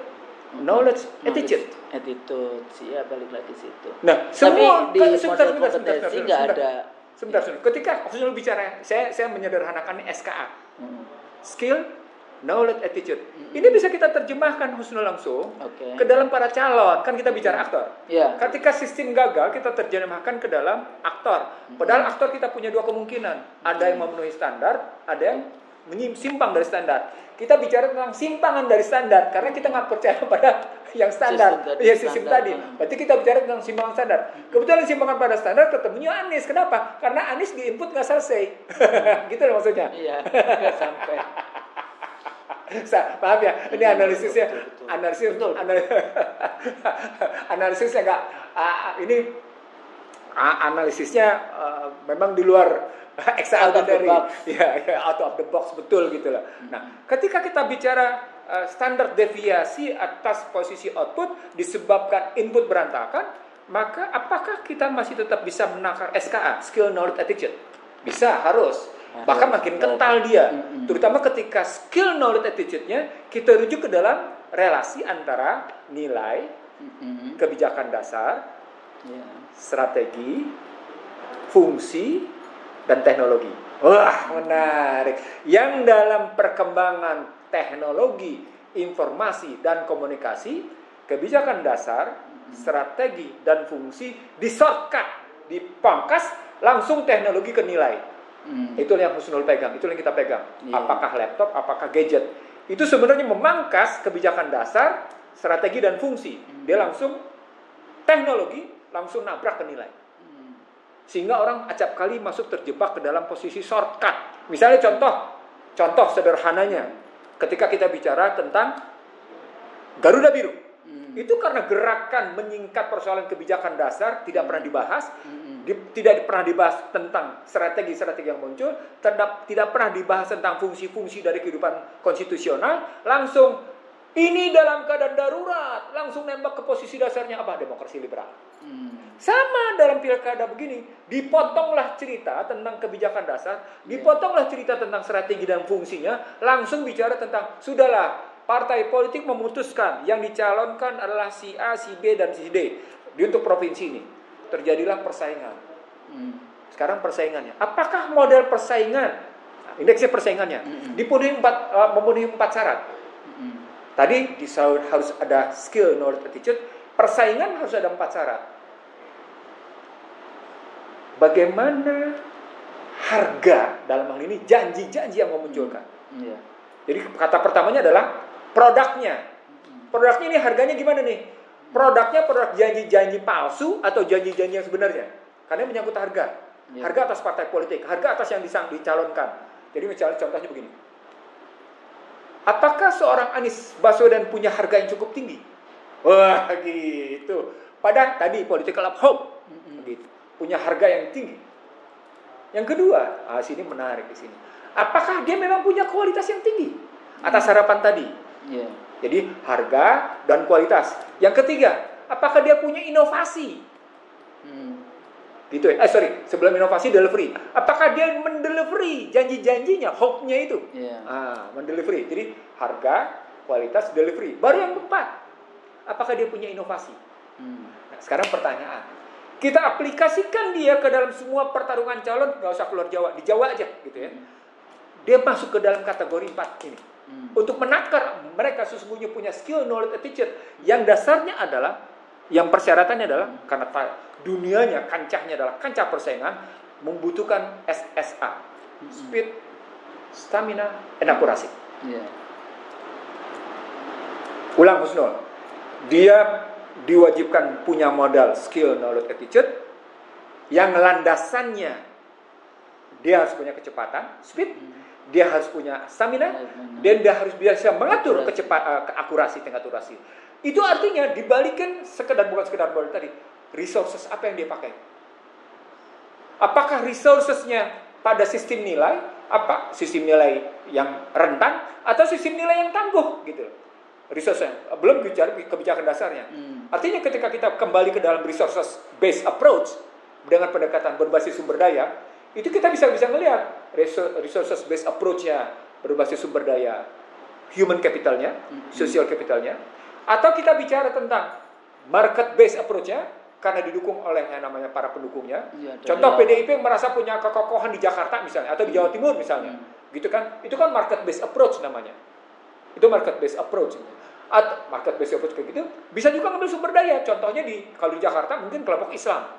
Speaker 1: knowledge, attitude.
Speaker 2: Attitude, ya balik lagi situ.
Speaker 1: Nah, semua
Speaker 2: tapi di model kompetensi nggak ada.
Speaker 1: Sebentar. Ketika Husnul bicara, saya menyederhanakan SKA. Skill, knowledge, attitude. Ini bisa kita terjemahkan Husnul langsung ke dalam para calon. Kan kita bicara aktor. Ketika sistem gagal, kita terjemahkan ke dalam aktor. Padahal aktor kita punya dua kemungkinan. Ada yang memenuhi standar, ada yang menyimpang dari standar. Kita bicara tentang simpangan dari standar karena kita nggak percaya pada yang standar, sistem tadi. Berarti kita bicara tentang simpangan standar. Kebetulan simpangan pada standar ketemunya Anies. Kenapa? Karena Anies di input nggak selesai. Gitu loh maksudnya.
Speaker 2: Iya, nggak sampai.
Speaker 1: Paham ya? Ini analisisnya, analisisnya nggak. Ini analisisnya memang di luar extraordinary, out of the box, betul gitu lah. Nah, ketika kita bicara standar deviasi atas posisi output disebabkan input berantakan, maka apakah kita masih tetap bisa menakar SKA, skill, knowledge, attitude? Bisa, harus. Bahkan makin kental dia. Terutama ketika skill, knowledge, attitude-nya kita rujuk ke dalam relasi antara nilai, kebijakan dasar, strategi, fungsi, dan teknologi. Wah, menarik. Yang dalam perkembangan teknologi, informasi, dan komunikasi, kebijakan dasar, strategi, dan fungsi di-shortcut, dipangkas, langsung teknologi ke nilai. Itu yang Husnul pegang, itu yang kita pegang. Apakah laptop, apakah gadget. Itu sebenarnya memangkas kebijakan dasar, strategi, dan fungsi. Dia langsung teknologi, langsung nabrak ke nilai. Sehingga orang acap kali masuk terjebak ke dalam posisi shortcut. Misalnya contoh sederhananya, ketika kita bicara tentang Garuda Biru. Itu karena gerakan menyingkat persoalan kebijakan dasar tidak pernah dibahas, tidak pernah dibahas tentang strategi-strategi yang muncul, tidak pernah dibahas tentang fungsi-fungsi dari kehidupan konstitusional, langsung ini dalam keadaan darurat, langsung nembak ke posisi dasarnya apa? Demokrasi liberal. Sama dalam pilkada begini, dipotonglah cerita tentang kebijakan dasar, dipotonglah cerita tentang strategi dan fungsinya, langsung bicara tentang, sudahlah, partai politik memutuskan yang dicalonkan adalah si A, si B, dan si D. Di untuk provinsi ini, terjadilah persaingan. Sekarang persaingannya, apakah model persaingan, indeksnya persaingannya, memenuhi 4 syarat. Tadi harus ada skill, knowledge, attitude, persaingan harus ada 4 syarat. Bagaimana harga dalam hal ini janji-janji yang memunculkan. Jadi kata pertamanya adalah produknya. Produknya ini harganya gimana nih? Produknya produk janji-janji palsu atau janji-janji yang sebenarnya? Karena menyangkut harga. Harga atas partai politik, harga atas yang dicalonkan. Jadi misalnya contohnya begini. Apakah seorang Anies Baswedan punya harga yang cukup tinggi? Wah gitu. Pada tadi political of hope. Gitu. Punya harga yang tinggi. Yang kedua, sini menarik di sini. Apakah dia memang punya kualitas yang tinggi atas harapan tadi? Jadi harga dan kualitas. Yang ketiga, apakah dia punya inovasi? Gitu ya. Sebelum inovasi delivery. Apakah dia mendelivery janji-janjinya, hope-nya itu? Mendelivery. Jadi harga, kualitas, delivery. Baru yang keempat, apakah dia punya inovasi? Nah, sekarang pertanyaan. Kita aplikasikan dia ke dalam semua pertarungan calon, nggak usah keluar Jawa, di Jawa aja gitu ya. Dia masuk ke dalam kategori 4 ini. Untuk menakar mereka sesungguhnya punya skill, knowledge, attitude. Yang dasarnya adalah, yang persyaratannya adalah, karena dunianya, kancahnya adalah kancah persaingan, membutuhkan SSA. Speed, stamina, and accuracy. Ulang Husnul. Dia diwajibkan punya modal skill, knowledge, attitude yang landasannya dia harus punya kecepatan, speed, dia harus punya stamina, dan dia harus bisa mengatur akurasi, tingkat akurasi. Itu artinya dibalikin bukan sekedar modal tadi, resources apa yang dia pakai. Apakah resourcesnya pada sistem nilai, sistem nilai yang rentan atau sistem nilai yang tangguh gitu. Resource-nya, belum bicara kebijakan dasarnya. Artinya ketika kita kembali ke dalam resources based approach dengan pendekatan berbasis sumber daya, itu kita bisa melihat resources based approach-nya berbasis sumber daya, human capital-nya, social capital-nya, Atau kita bicara tentang market based approach-nya karena didukung oleh yang namanya para pendukungnya.
Speaker 2: Ya,
Speaker 1: Contoh PDIP merasa punya kekokohan di Jakarta misalnya atau di Jawa Timur misalnya. Gitu kan? Itu kan market based approach namanya. Itu market based approach. Atau market based approach kayak gitu bisa juga ngambil sumber daya. Contohnya kalau di Jakarta mungkin kelompok Islam.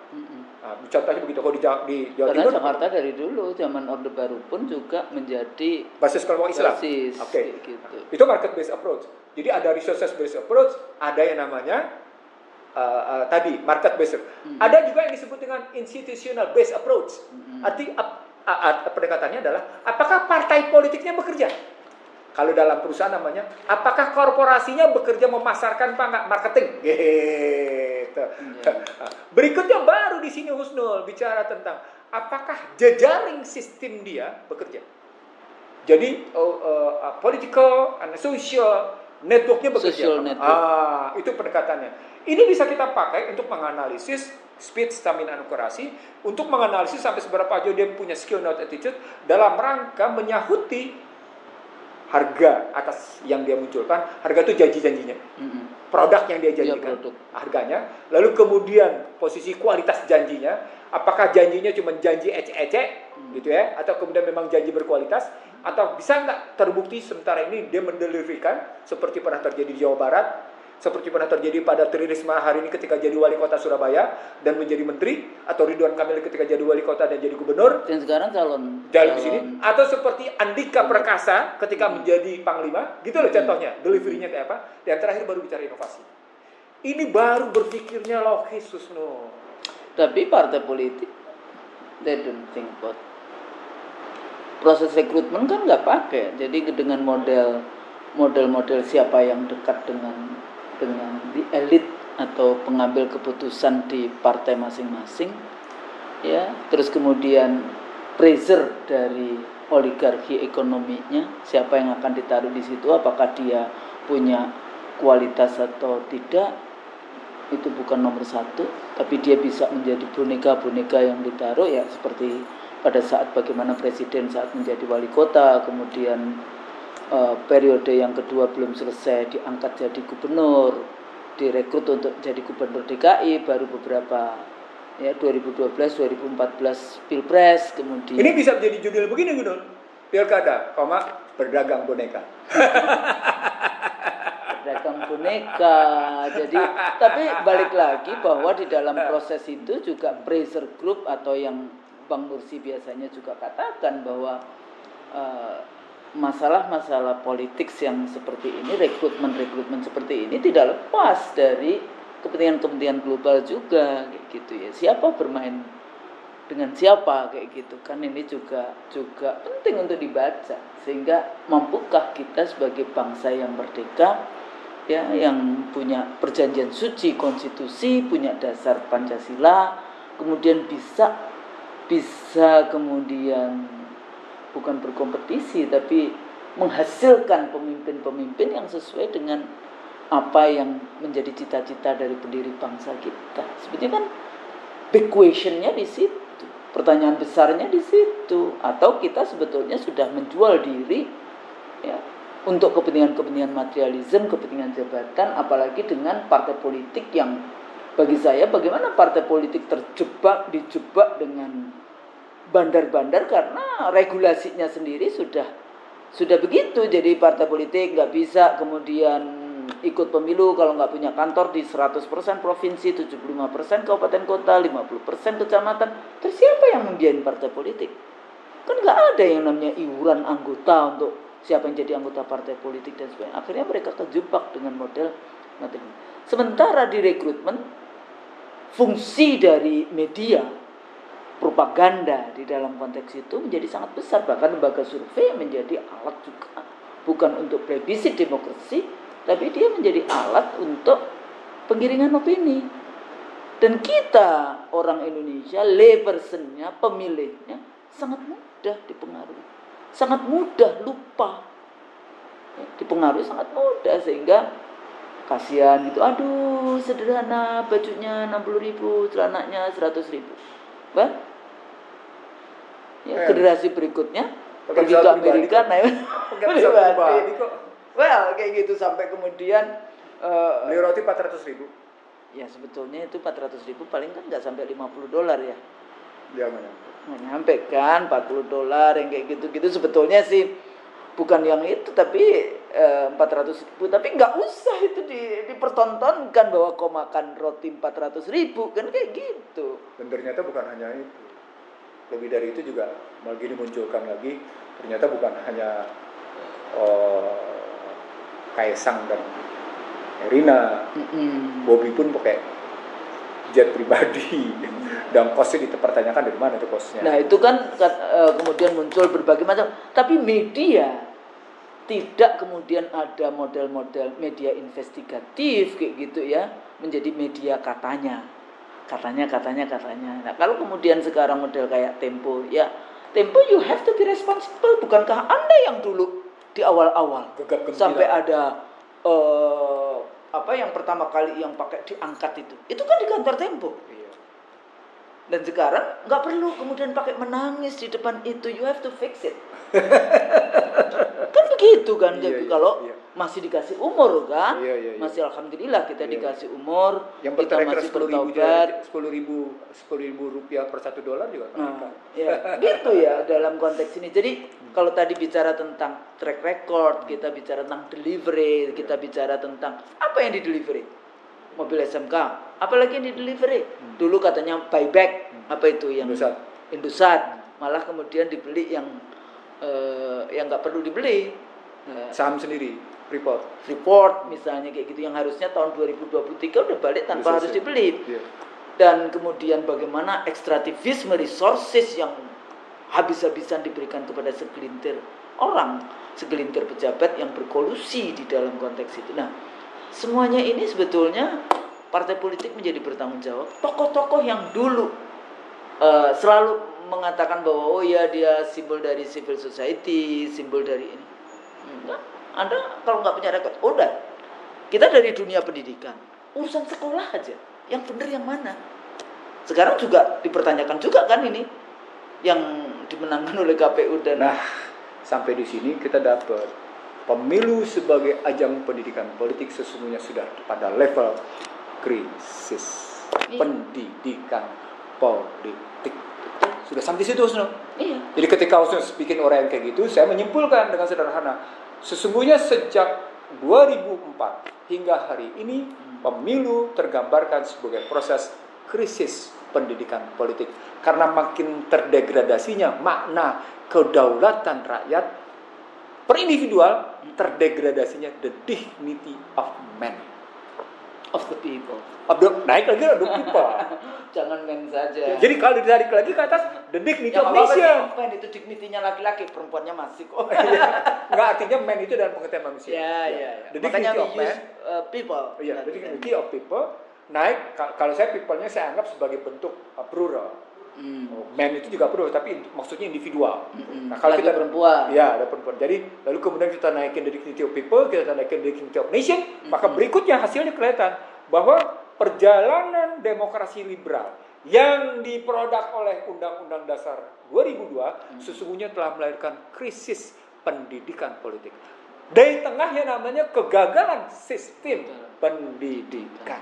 Speaker 1: Nah, contohnya begitu. Kalau di Jawa
Speaker 2: Karena
Speaker 1: Timur,
Speaker 2: Jakarta dari dulu zaman Orde Baru pun juga menjadi
Speaker 1: basis kelompok Islam.
Speaker 2: Oke. Gitu.
Speaker 1: Itu market based approach. Jadi ada resources based approach, ada yang namanya tadi market based. Ada juga yang disebut dengan institutional based approach. Arti pendekatannya adalah apakah partai politiknya bekerja? Kalau dalam perusahaan namanya, apakah korporasinya bekerja memasarkan marketing? Gitu. Berikutnya baru di sini Husnul bicara tentang apakah jejaring sistem dia bekerja. Jadi political and social networknya bekerja.
Speaker 2: Social network.
Speaker 1: Itu pendekatannya. Ini bisa kita pakai untuk menganalisis speed, stamina, dan akurasi, untuk menganalisis sampai seberapa jauh dia punya skill, not attitude dalam rangka menyahuti harga atas yang dia munculkan. Harga itu janji-janjinya, produk yang dia janjikan, harganya. Lalu kemudian posisi kualitas janjinya, apakah janjinya cuma janji ecek-ecek gitu ya, atau kemudian memang janji berkualitas, atau bisa nggak terbukti sementara ini dia mendeliverikan seperti pernah terjadi di Jawa Barat, seperti pernah terjadi pada Tri Risma hari ini ketika jadi wali kota Surabaya dan menjadi menteri, atau Ridwan Kamil ketika jadi wali kota dan jadi gubernur.
Speaker 2: Dan sekarang calon
Speaker 1: di sini, atau seperti Andika Perkasa ketika menjadi panglima, gitu loh contohnya, deliverynya kayak apa. Dan terakhir baru bicara inovasi. Ini baru berpikirnya logis, Susno.
Speaker 2: Tapi partai politik, they don't think about proses rekrutmen kan nggak pakai. Jadi dengan model siapa yang dekat dengan di elit atau pengambil keputusan di partai masing-masing, ya, terus kemudian pressure dari oligarki ekonominya, siapa yang akan ditaruh di situ, apakah dia punya kualitas atau tidak, itu bukan nomor satu, tapi dia bisa menjadi boneka-boneka yang ditaruh, ya seperti pada saat bagaimana presiden saat menjadi wali kota, kemudian periode yang kedua belum selesai diangkat jadi gubernur, direkrut untuk jadi gubernur DKI, baru beberapa ya 2012, 2014 Pilpres, kemudian
Speaker 1: ini bisa menjadi judul begini gitu, pilkada, berdagang boneka.
Speaker 2: Berdagang boneka. Jadi tapi balik lagi bahwa di dalam proses itu juga pressure group atau yang Bang Nursi biasanya juga katakan bahwa masalah-masalah politik yang seperti ini, rekrutmen seperti ini tidak lepas dari kepentingan-kepentingan global juga, kayak gitu ya. Siapa bermain dengan siapa, kayak gitu kan, ini juga penting untuk dibaca, sehingga mampukah kita sebagai bangsa yang merdeka, ya, yang punya perjanjian suci, konstitusi, punya dasar Pancasila, kemudian bisa kemudian bukan berkompetisi tapi menghasilkan pemimpin-pemimpin yang sesuai dengan apa yang menjadi cita-cita dari pendiri bangsa kita. Sebetulnya kan big question-nya di situ, pertanyaan besarnya di situ. Atau kita sebetulnya sudah menjual diri, ya, untuk kepentingan-kepentingan materialisme, kepentingan jabatan, apalagi dengan partai politik yang bagi saya, bagaimana partai politik dijebak dengan bandar-bandar karena regulasinya sendiri sudah begitu. Jadi partai politik nggak bisa kemudian ikut pemilu kalau nggak punya kantor di 100% provinsi, 75% kabupaten kota, 50% kecamatan. Terus siapa yang membiayai partai politik? Kan nggak ada yang namanya iuran anggota untuk siapa yang jadi anggota partai politik dan sebagainya. Akhirnya mereka terjebak dengan model materi. Sementara di rekrutmen, fungsi dari media propaganda di dalam konteks itu menjadi sangat besar. Bahkan lembaga survei menjadi alat juga, bukan untuk plebissit demokrasi, tapi dia menjadi alat untuk penggiringan opini. Dan kita orang Indonesia, lay personnya, pemilihnya sangat mudah dipengaruhi, sangat mudah lupa, dipengaruhi sangat mudah, sehingga kasihan gitu, aduh sederhana, bajunya 60.000, celananya 100.000. Ya, generasi berikutnya pergi ke Amerika, naik pribadi. Well, kayak gitu sampai kemudian
Speaker 1: Beli roti 400.000.
Speaker 2: Ya sebetulnya itu 400.000 paling kan nggak sampai $50 ya.
Speaker 1: Dia mana?
Speaker 2: Nggak nyampe kan $40 yang kayak gitu-gitu sebetulnya sih bukan yang itu tapi 400.000 tapi nggak usah itu dipertontonkan bahwa kau makan roti 400.000 kan kayak gitu.
Speaker 1: Dan ternyata bukan hanya itu, lebih dari itu juga malah dimunculkan lagi ternyata bukan hanya Kaisang dan Erina, Bobby pun pakai jet pribadi dan kosnya dipertanyakan dari mana itu kosnya.
Speaker 2: Nah itu kan kemudian muncul berbagai macam, tapi media tidak kemudian ada model-model media investigatif kayak gitu ya, menjadi media katanya. Nah kalau kemudian sekarang model kayak Tempo, ya Tempo you have to be responsible, bukankah Anda yang dulu di awal-awal sampai ada apa yang pertama kali yang pakai diangkat itu kan di kantor Tempo.
Speaker 1: Iya.
Speaker 2: Dan sekarang nggak perlu kemudian pakai menangis di depan itu, you have to fix it. Kan begitu kan,
Speaker 1: Iya,
Speaker 2: kalau
Speaker 1: iya.
Speaker 2: Masih dikasih umur kan,
Speaker 1: Iya.
Speaker 2: masih alhamdulillah kita
Speaker 1: Iya.
Speaker 2: dikasih umur,
Speaker 1: Yang
Speaker 2: kita masih bertaubat.
Speaker 1: 10.000 rupiah per $1 juga kan.
Speaker 2: Ya, gitu ya dalam konteks ini. Jadi kalau tadi bicara tentang track record, kita bicara tentang delivery, kita bicara tentang apa yang di delivery, mobil SMK, apalagi yang di delivery. Dulu katanya buyback, apa itu yang Indosat, malah kemudian dibeli yang nggak perlu dibeli.
Speaker 1: Saham sendiri,
Speaker 2: Freeport misalnya kayak gitu yang harusnya tahun 2023 udah balik tanpa harus dibeli.
Speaker 1: Iya.
Speaker 2: Dan kemudian bagaimana ekstraktivisme resources yang habis-habisan diberikan kepada segelintir orang, segelintir pejabat yang berkolusi di dalam konteks itu. Nah, semuanya ini sebetulnya partai politik menjadi bertanggung jawab. Tokoh-tokoh yang dulu selalu mengatakan bahwa oh ya dia simbol dari civil society, simbol dari ini. Enggak, Anda kalau nggak punya rekod, udah. Kita dari dunia pendidikan, urusan sekolah aja, yang benar yang mana? Sekarang juga dipertanyakan juga kan ini, yang dimenangkan oleh KPU dan.
Speaker 1: Nah, sampai di sini kita dapat pemilu sebagai ajang pendidikan politik sesungguhnya sudah pada level krisis pendidikan politik. Sudah sampai situ, Husnul.
Speaker 2: Iya.
Speaker 1: Jadi ketika Husnul bikin orang yang kayak gitu, saya menyimpulkan dengan sederhana, sesungguhnya sejak 2004 hingga hari ini pemilu tergambarkan sebagai proses krisis pendidikan politik karena makin terdegradasinya makna kedaulatan rakyat per individual, terdegradasinya the dignity of man,
Speaker 2: Of the people.
Speaker 1: naik lagi the people.
Speaker 2: Jangan men saja.
Speaker 1: Jadi kalau ditarik lagi ke atas the dignity
Speaker 2: Ya
Speaker 1: of
Speaker 2: apa-apa sih,
Speaker 1: nation.
Speaker 2: men itu dignity-nya laki-laki, perempuannya masih kok.
Speaker 1: Enggak, artinya man itu dalam pengertian manusia.
Speaker 2: Ya.
Speaker 1: The
Speaker 2: Makanya
Speaker 1: dignity
Speaker 2: we
Speaker 1: of man.
Speaker 2: use people.
Speaker 1: Iya, the dignity of people naik. Kalau saya people-nya saya anggap sebagai bentuk plural. Man itu juga plural, tapi maksudnya individual. Nah, kalau kita
Speaker 2: perempuan.
Speaker 1: Ya, ada perempuan. Jadi lalu kemudian kita naikin the dignity of people, kita naikin the dignity of nation, maka berikutnya hasilnya kelihatan bahwa perjalanan demokrasi liberal yang diproduk oleh Undang-Undang Dasar 2002 sesungguhnya telah melahirkan krisis pendidikan politik. Dari tengahnya namanya kegagalan sistem pendidikan.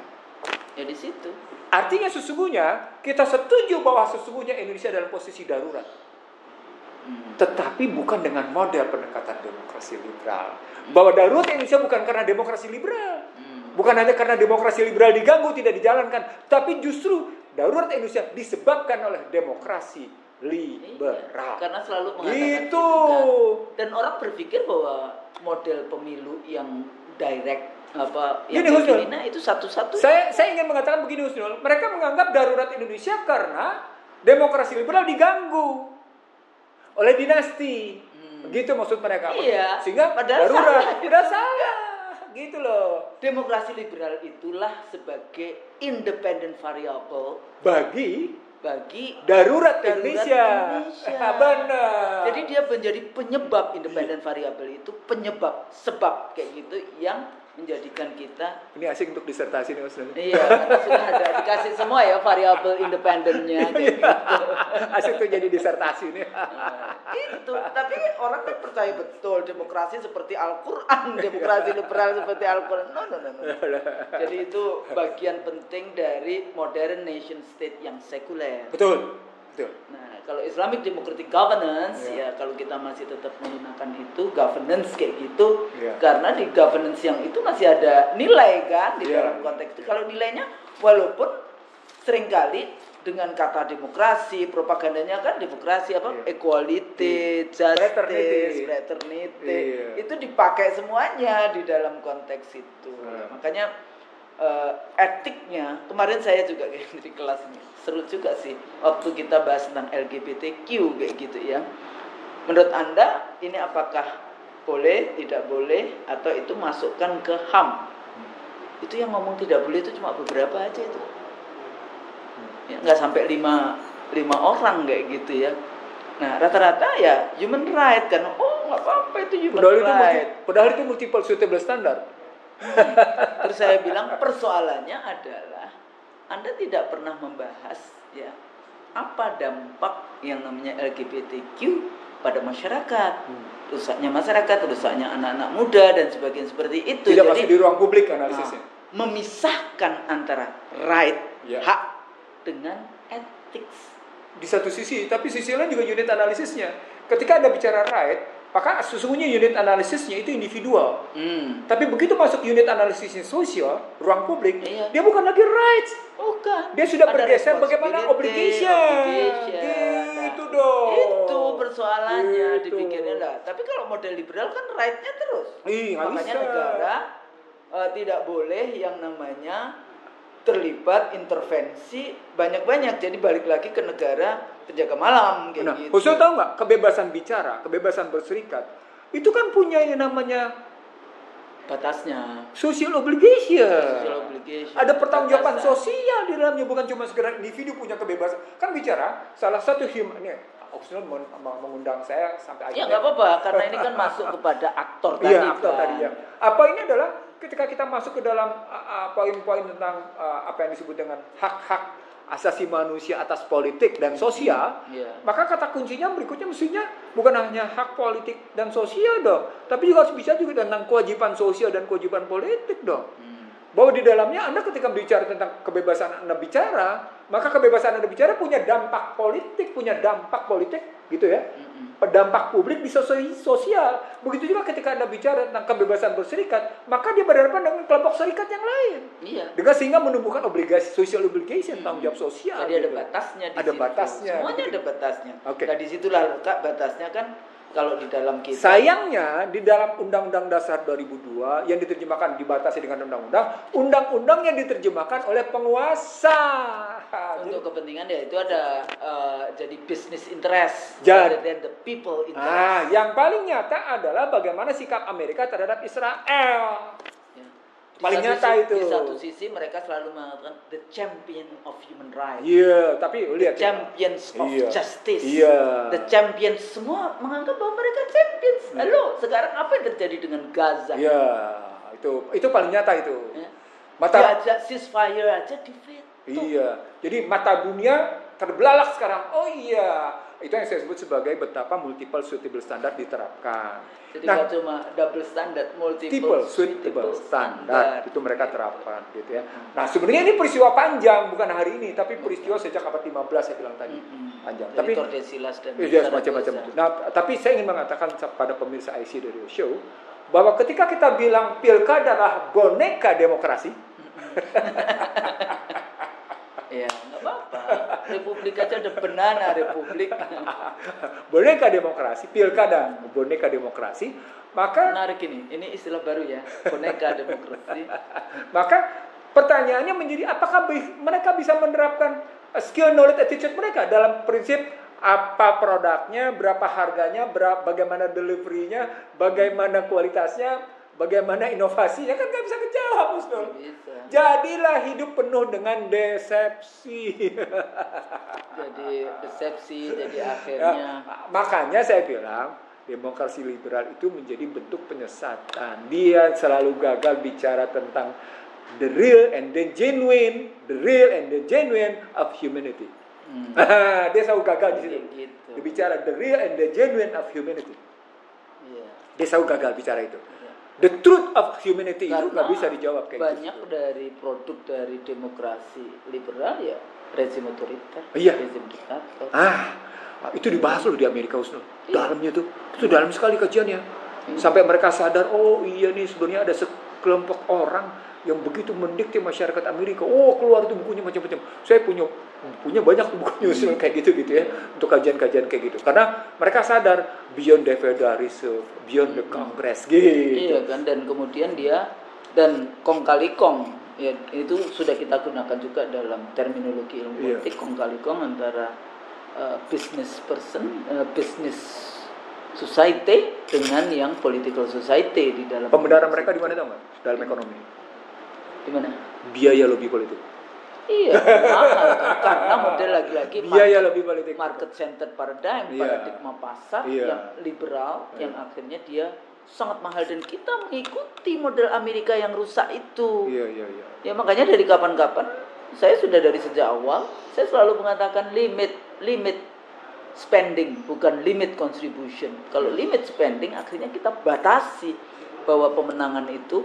Speaker 2: Ya di situ.
Speaker 1: Artinya sesungguhnya kita setuju bahwa sesungguhnya Indonesia dalam posisi darurat. Tetapi bukan dengan model pendekatan demokrasi liberal. Bahwa darurat Indonesia bukan karena demokrasi liberal. Bukan hanya karena demokrasi liberal diganggu, tidak dijalankan. Tapi justru darurat Indonesia disebabkan oleh demokrasi liberal.
Speaker 2: Karena selalu mengatakan
Speaker 1: gitu.
Speaker 2: Kan. Dan orang berpikir bahwa model pemilu yang direct yang Filipina itu satu-satunya.
Speaker 1: Saya ingin mengatakan begini, Husnul. Mereka menganggap darurat Indonesia karena demokrasi liberal diganggu oleh dinasti. Begitu maksud mereka.
Speaker 2: Iya.
Speaker 1: Sehingga
Speaker 2: darurat
Speaker 1: tidak salah. Gitu loh.
Speaker 2: Demokrasi liberal itulah sebagai independent variable
Speaker 1: bagi
Speaker 2: darurat
Speaker 1: Indonesia. Benar.
Speaker 2: Jadi dia menjadi penyebab independent variable itu, penyebab sebab kayak gitu yang menjadikan kita
Speaker 1: Ini asik untuk disertasi nih Mas Nul.
Speaker 2: iya, karena sudah ada dikasih semua ya variabel independennya kayak gitu.
Speaker 1: Asik tuh jadi disertasi nih.
Speaker 2: Itu, tapi orang kan percaya betul demokrasi seperti Al-Quran, demokrasi liberal seperti Al-Quran. No. Jadi itu bagian penting dari modern nation state yang sekuler.
Speaker 1: Betul.
Speaker 2: Nah, kalau Islamic Democratic Governance ya kalau kita masih tetap menggunakan itu governance kayak gitu, karena di governance yang itu masih ada nilai kan di dalam konteks itu. Kalau nilainya walaupun seringkali dengan kata demokrasi, propagandanya kan demokrasi equality, justice, fraternity, itu dipakai semuanya di dalam konteks itu. Makanya etiknya, kemarin saya juga kayak di kelas ini seru juga sih waktu kita bahas tentang LGBTQ kayak gitu ya. Menurut Anda ini apakah boleh, tidak boleh, atau itu masukkan ke HAM? Itu yang ngomong tidak boleh itu cuma beberapa aja itu. Ya, nggak sampai 5 orang kayak gitu ya. Nah rata-rata ya human right kan. Oh nggak apa-apa itu human right.
Speaker 1: Padahal itu multiple suitable standard.
Speaker 2: Terus saya bilang persoalannya adalah Anda tidak pernah membahas ya apa dampak yang namanya LGBTQ pada masyarakat, rusaknya masyarakat, rusaknya anak-anak muda dan sebagainya seperti itu.
Speaker 1: Tidak masuk di ruang publik analisisnya.
Speaker 2: Memisahkan antara right, hak dengan ethics.
Speaker 1: Di satu sisi, tapi sisi lain juga unit analisisnya. Ketika Anda bicara right, maka sesungguhnya unit analisisnya itu individual. Tapi begitu masuk unit analisisnya sosial, ruang publik, dia bukan lagi rights.
Speaker 2: Bukan.
Speaker 1: Dia sudah bergeser bagaimana obligation. Gitu dong.
Speaker 2: Itu persoalannya dipikirnya lah. Tapi kalau model liberal kan right-nya terus. Makanya negara tidak boleh yang namanya terlibat intervensi banyak-banyak. Jadi balik lagi ke negara penjaga malam kayak gitu.
Speaker 1: Khusus tahu nggak kebebasan bicara, kebebasan berserikat itu kan punya ini namanya
Speaker 2: batasnya.
Speaker 1: Social obligation. Ada pertanggungjawaban
Speaker 2: batasan
Speaker 1: sosial di dalamnya, bukan cuma sekedar individu punya kebebasan. Kan bicara salah satu human ini Oxnard mengundang saya sampai akhirnya.
Speaker 2: Ya nggak apa-apa karena ini kan masuk kepada aktor tadi.
Speaker 1: Iya, aktor tadi ya. Apa ini adalah ketika kita masuk ke dalam poin-poin tentang apa yang disebut dengan hak-hak asasi manusia atas politik dan sosial, maka kata kuncinya berikutnya mestinya bukan hanya hak politik dan sosial dong, tapi juga harus bisa juga tentang kewajiban sosial dan kewajiban politik dong. Bahwa di dalamnya Anda ketika bicara tentang kebebasan Anda bicara, maka kebebasan Anda bicara punya dampak politik, gitu ya. Dampak publik di sosial. Begitu juga ketika Anda bicara tentang kebebasan berserikat, maka dia berhadapan dengan kelompok serikat yang lain. Dengan sehingga menumbuhkan obligasi, social obligation, tanggung jawab sosial.
Speaker 2: Jadi ada batasnya di
Speaker 1: ada
Speaker 2: situ.
Speaker 1: Batasnya.
Speaker 2: Semuanya ada batasnya.
Speaker 1: Okay.
Speaker 2: Nah disitulah letak batasnya kan kalau di dalam kita.
Speaker 1: Sayangnya di dalam Undang-Undang Dasar 2002 yang diterjemahkan dibatasi dengan undang-undang yang diterjemahkan oleh penguasa.
Speaker 2: Untuk kepentingan ya itu ada jadi business interest
Speaker 1: rather
Speaker 2: than the people interest.
Speaker 1: Yang paling nyata adalah bagaimana sikap Amerika terhadap Israel. Paling nyata itu.
Speaker 2: Di satu sisi mereka selalu mengatakan the champion of human rights.
Speaker 1: Tapi lihat.
Speaker 2: Champions of justice. The champions semua menganggap bahwa mereka champions. Lalu sekarang apa yang terjadi dengan Gaza?
Speaker 1: Itu paling nyata itu.
Speaker 2: Diajak ceasefire aja di veto.
Speaker 1: Jadi mata dunia terbelalak sekarang. Itu yang saya sebut sebagai betapa multiple suitable standard diterapkan.
Speaker 2: Jadi nggak cuma double standard, multiple suitable standard
Speaker 1: itu mereka terapkan gitu ya. Nah sebenarnya ini peristiwa panjang, bukan hari ini, tapi peristiwa sejak abad 15 saya bilang tadi panjang.
Speaker 2: Tapi Tordesillas dan
Speaker 1: macam-macam itu. Nah tapi saya ingin mengatakan pada pemirsa IC Radio Show bahwa ketika kita bilang pilkada adalah boneka demokrasi.
Speaker 2: Ya, nggak apa-apa. Republik aja udah banana republik.
Speaker 1: Boneka demokrasi, pilkada, boneka demokrasi. Maka
Speaker 2: menarik ini istilah baru ya, boneka demokrasi.
Speaker 1: Maka pertanyaannya menjadi apakah mereka bisa menerapkan skill knowledge attitude mereka dalam prinsip apa produknya, berapa harganya, bagaimana deliverynya, bagaimana kualitasnya, bagaimana inovasinya, kan nggak bisa kejawab, Musnul. Jadilah hidup penuh dengan decepsi.
Speaker 2: Jadi decepsi, jadi akhirnya.
Speaker 1: Makanya saya bilang Demokrasi liberal itu menjadi bentuk penyesatan. Dia selalu gagal bicara tentang the real and the genuine of humanity. Dia selalu gagal di situ.
Speaker 2: Gitu.
Speaker 1: Dia bicara the real and the genuine of humanity.
Speaker 2: Iya.
Speaker 1: Dia selalu gagal bicara itu.
Speaker 2: Iya.
Speaker 1: The truth of humanity
Speaker 2: Karena
Speaker 1: itu nggak bisa dijawab kayak
Speaker 2: banyak
Speaker 1: gitu.
Speaker 2: dari produk dari demokrasi liberal ya rezim otoriter,
Speaker 1: Iya.
Speaker 2: rezim diktator.
Speaker 1: Itu dibahas loh di Amerika, Usno.
Speaker 2: Iya.
Speaker 1: Dalamnya tuh, itu dalam sekali kajiannya. Sampai mereka sadar, oh iya nih sebenarnya ada sekelompok orang yang begitu mendikte masyarakat Amerika. Oh keluar tuh bukunya macam-macam. Saya punya banyak tuh bukunya Usno kayak gitu ya, untuk kajian-kajian kayak gitu. Karena mereka sadar beyond the Federal Reserve, beyond the Congress gitu.
Speaker 2: Iya kan, dan kemudian dia dan kong kali kong ya itu sudah kita gunakan juga dalam terminologi ilmu politik. Kong kali kong antara business person, business society dengan yang political society di dalam
Speaker 1: pembenaran mereka di mana tahu nggak? Dalam ekonomi.
Speaker 2: Di mana?
Speaker 1: Biaya lobby politik.
Speaker 2: Iya, mahal kan? Karena model lagi-lagi
Speaker 1: Biaya lobby politik.
Speaker 2: market centered paradigm, paradigma pasar yang liberal, yang akhirnya dia sangat mahal dan kita mengikuti model Amerika yang rusak itu.
Speaker 1: Iya.
Speaker 2: Ya makanya dari kapan-kapan saya sudah dari sejak awal saya selalu mengatakan limit spending bukan limit contribution. Kalau limit spending akhirnya kita batasi bahwa kemenangan itu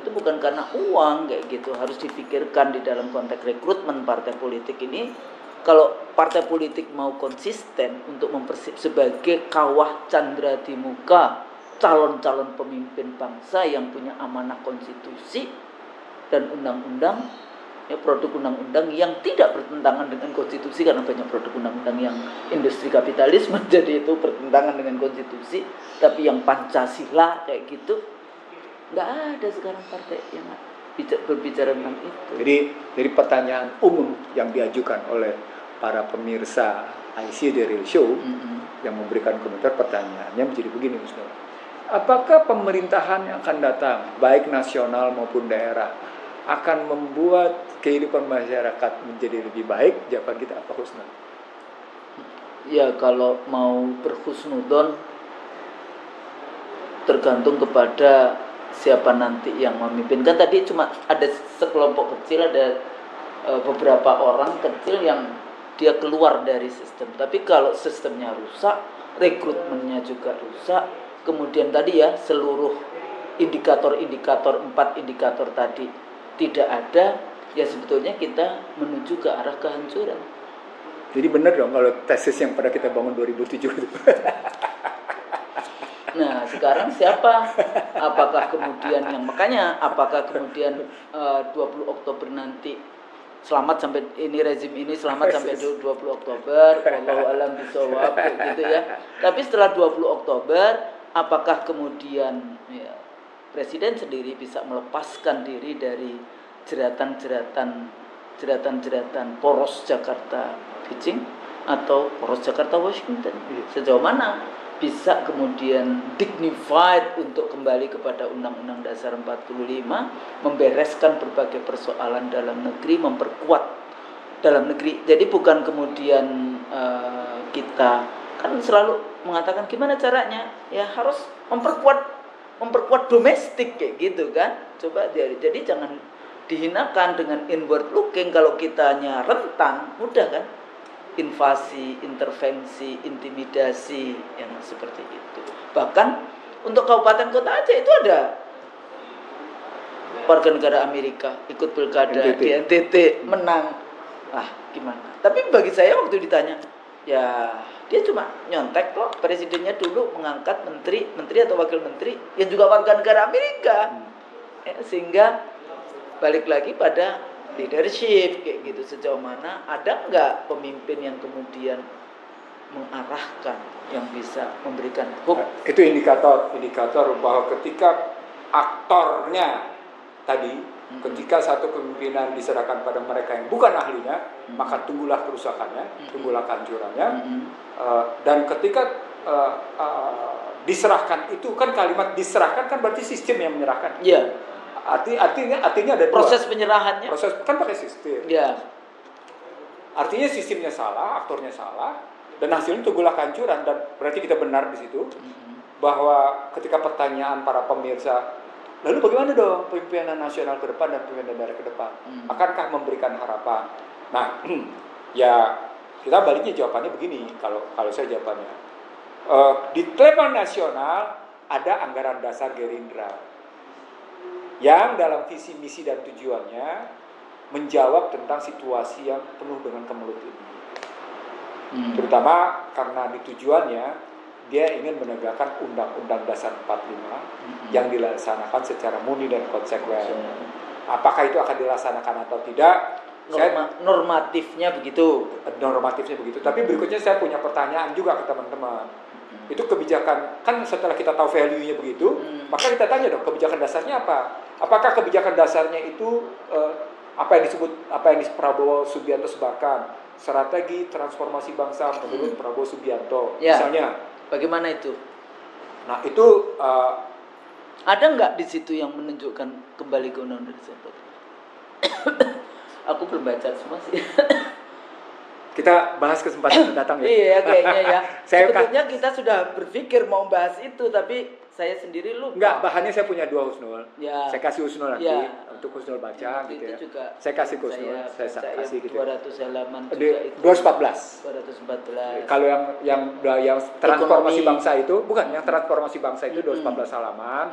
Speaker 2: bukan karena uang kayak gitu, harus dipikirkan di dalam konteks rekrutmen partai politik ini. Kalau partai politik mau konsisten untuk mempersip sebagai kawah candra di muka calon-calon pemimpin bangsa yang punya amanah konstitusi dan undang-undang, ya produk undang-undang yang tidak bertentangan dengan konstitusi, karena banyak produk undang-undang yang industri kapitalisme jadi itu bertentangan dengan konstitusi, tapi yang Pancasila kayak gitu nggak ada sekarang partai yang berbicara tentang itu.
Speaker 1: Jadi pertanyaan umum yang diajukan oleh para pemirsa IC The Real Show yang memberikan komentar, pertanyaannya menjadi begini, Musno. Apakah pemerintahan yang akan datang, baik nasional maupun daerah, akan membuat kehidupan masyarakat menjadi lebih baik? Jawaban kita apa, Husnul?
Speaker 2: Ya kalau mau berhusnudon tergantung kepada siapa nanti yang memimpin. Kan tadi cuma ada sekelompok kecil, ada beberapa orang kecil yang dia keluar dari sistem. Tapi kalau sistemnya rusak, rekrutmennya juga rusak, kemudian tadi ya seluruh indikator-indikator 4 indikator tadi tidak ada, ya sebetulnya kita menuju ke arah kehancuran.
Speaker 1: Jadi benar dong kalau tesis yang pada kita bangun 2007 itu.
Speaker 2: Nah sekarang siapa? Apakah kemudian yang makanya apakah kemudian 20 Oktober nanti selamat sampai ini rezim ini selamat sampai 20 Oktober, wallahu alam bisawab gitu ya. Tapi setelah 20 Oktober apakah kemudian ya, Presiden sendiri bisa melepaskan diri dari jeratan-jeratan poros Jakarta Beijing atau poros Jakarta Washington? Sejauh mana bisa kemudian dignified untuk kembali kepada Undang-Undang Dasar 45, membereskan berbagai persoalan dalam negeri, memperkuat dalam negeri. Jadi bukan kemudian kita kan selalu mengatakan gimana caranya, ya harus memperkuat domestik kayak gitu kan. Coba jadi jangan dihinakan dengan inward looking. Kalau kitanya rentan, mudah kan invasi, intervensi, intimidasi yang seperti itu. Bahkan untuk kabupaten kota aja itu ada warga negara Amerika ikut pilkada di NTT menang. Gimana? Tapi bagi saya waktu ditanya, ya dia cuma nyontek kok, presidennya dulu mengangkat menteri atau wakil menteri yang juga warga negara Amerika. Sehingga balik lagi pada leadership kayak gitu, sejauh mana ada nggak pemimpin yang kemudian mengarahkan, yang bisa memberikan hope.
Speaker 1: Itu indikator bahwa ketika aktornya tadi, ketika satu kepemimpinan diserahkan pada mereka yang bukan ahlinya, maka tunggulah kerusakannya, tunggulah kehancurannya. Dan ketika diserahkan itu kan, kalimat diserahkan kan berarti sistem yang menyerahkan.
Speaker 2: Iya.
Speaker 1: Artinya ada
Speaker 2: proses penyerahannya.
Speaker 1: Proses kan pakai sistem.
Speaker 2: Ya.
Speaker 1: Artinya sistemnya salah, aktornya salah, Dan hasilnya tunggulah kehancuran, dan berarti kita benar di situ bahwa ketika pertanyaan para pemirsa, lalu bagaimana dong pemimpinan nasional ke depan dan pemimpinan daerah ke depan? Akankah memberikan harapan? Nah, ya kita baliknya jawabannya begini, kalau saya jawabannya. Di level nasional ada anggaran dasar Gerindra yang dalam visi, misi, dan tujuannya menjawab tentang situasi yang penuh dengan kemelut ini. Terutama karena di tujuannya dia ingin menegakkan Undang-Undang Dasar 45 yang dilaksanakan secara murni dan konsekuen. Apakah itu akan dilaksanakan atau tidak?
Speaker 2: Normatifnya begitu.
Speaker 1: Normatifnya begitu. Tapi berikutnya saya punya pertanyaan juga ke teman-teman. Itu kebijakan, kan setelah kita tahu value-nya begitu, maka kita tanya dong, kebijakan dasarnya apa? Apakah kebijakan dasarnya itu apa yang Prabowo Subianto sebarkan, strategi transformasi bangsa menurut Prabowo Subianto, misalnya.
Speaker 2: Bagaimana itu?
Speaker 1: Nah itu
Speaker 2: ada nggak di situ yang menunjukkan kembali ke Undang-Undang Dasar? Aku belum baca semua sih.
Speaker 1: Kita bahas kesempatan mendatang ya.
Speaker 2: Iya kayaknya ya. Sebetulnya kita sudah berpikir mau bahas itu, tapi saya sendiri lupa.
Speaker 1: Enggak, bahannya saya punya 2 Husnul.
Speaker 2: Ya.
Speaker 1: Saya kasih Husnul nanti untuk Husnul baca gitu ya. Saya kasih Husnul, saya kasih gitu.
Speaker 2: 200 halaman
Speaker 1: juga itu. 214.
Speaker 2: 214.
Speaker 1: Kalau yang transformasi bangsa itu, bukan yang transformasi bangsa itu 214 halaman.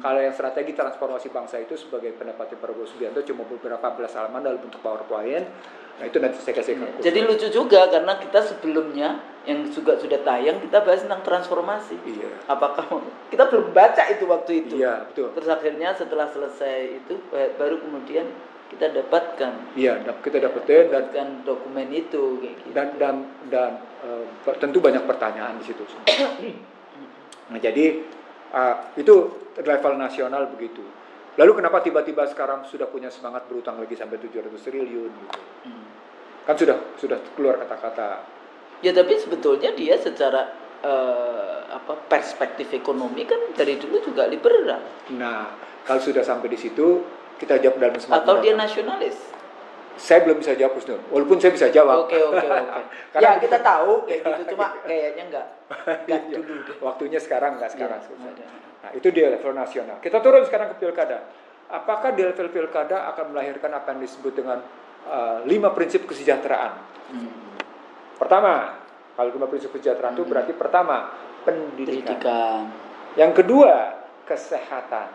Speaker 1: Kalau yang strategi transformasi bangsa itu sebagai pendapatnya Prabowo Subianto cuma beberapa belas halaman dalam bentuk PowerPoint. Nah itu nanti saya kasih.
Speaker 2: Jadi lucu juga karena kita sebelumnya yang juga sudah tayang kita bahas tentang transformasi.
Speaker 1: Iya.
Speaker 2: Apakah kita belum baca itu waktu itu?
Speaker 1: Iya betul.
Speaker 2: Terus akhirnya setelah selesai itu baru kemudian kita dapatkan.
Speaker 1: Iya, kita dapatkan
Speaker 2: dokumen itu kayak gitu.
Speaker 1: Dan tentu banyak pertanyaan di situ. Nah jadi itu level nasional begitu. Lalu kenapa tiba-tiba sekarang sudah punya semangat berutang lagi sampai 700 triliun gitu. Kan sudah keluar kata-kata.
Speaker 2: Ya tapi sebetulnya dia secara perspektif ekonomi kan dari dulu juga liberal.
Speaker 1: Nah, kalau sudah sampai di situ kita jawab dalam semangat.
Speaker 2: Atau dia nasionalis?
Speaker 1: Saya belum bisa jawab, Husnul. Walaupun saya bisa jawab.
Speaker 2: Oke. Ya kita tahu kayak gitu, cuma kayaknya enggak dulu deh.
Speaker 1: Waktunya sekarang enggak sekarang. Ya, nah, itu di level nasional. Kita turun sekarang ke pilkada. Apakah di level pilkada akan melahirkan apa yang disebut dengan 5 prinsip kesejahteraan? Pertama, kalau 5 prinsip kesejahteraan itu berarti pertama, pendidikan. Yang kedua, kesehatan.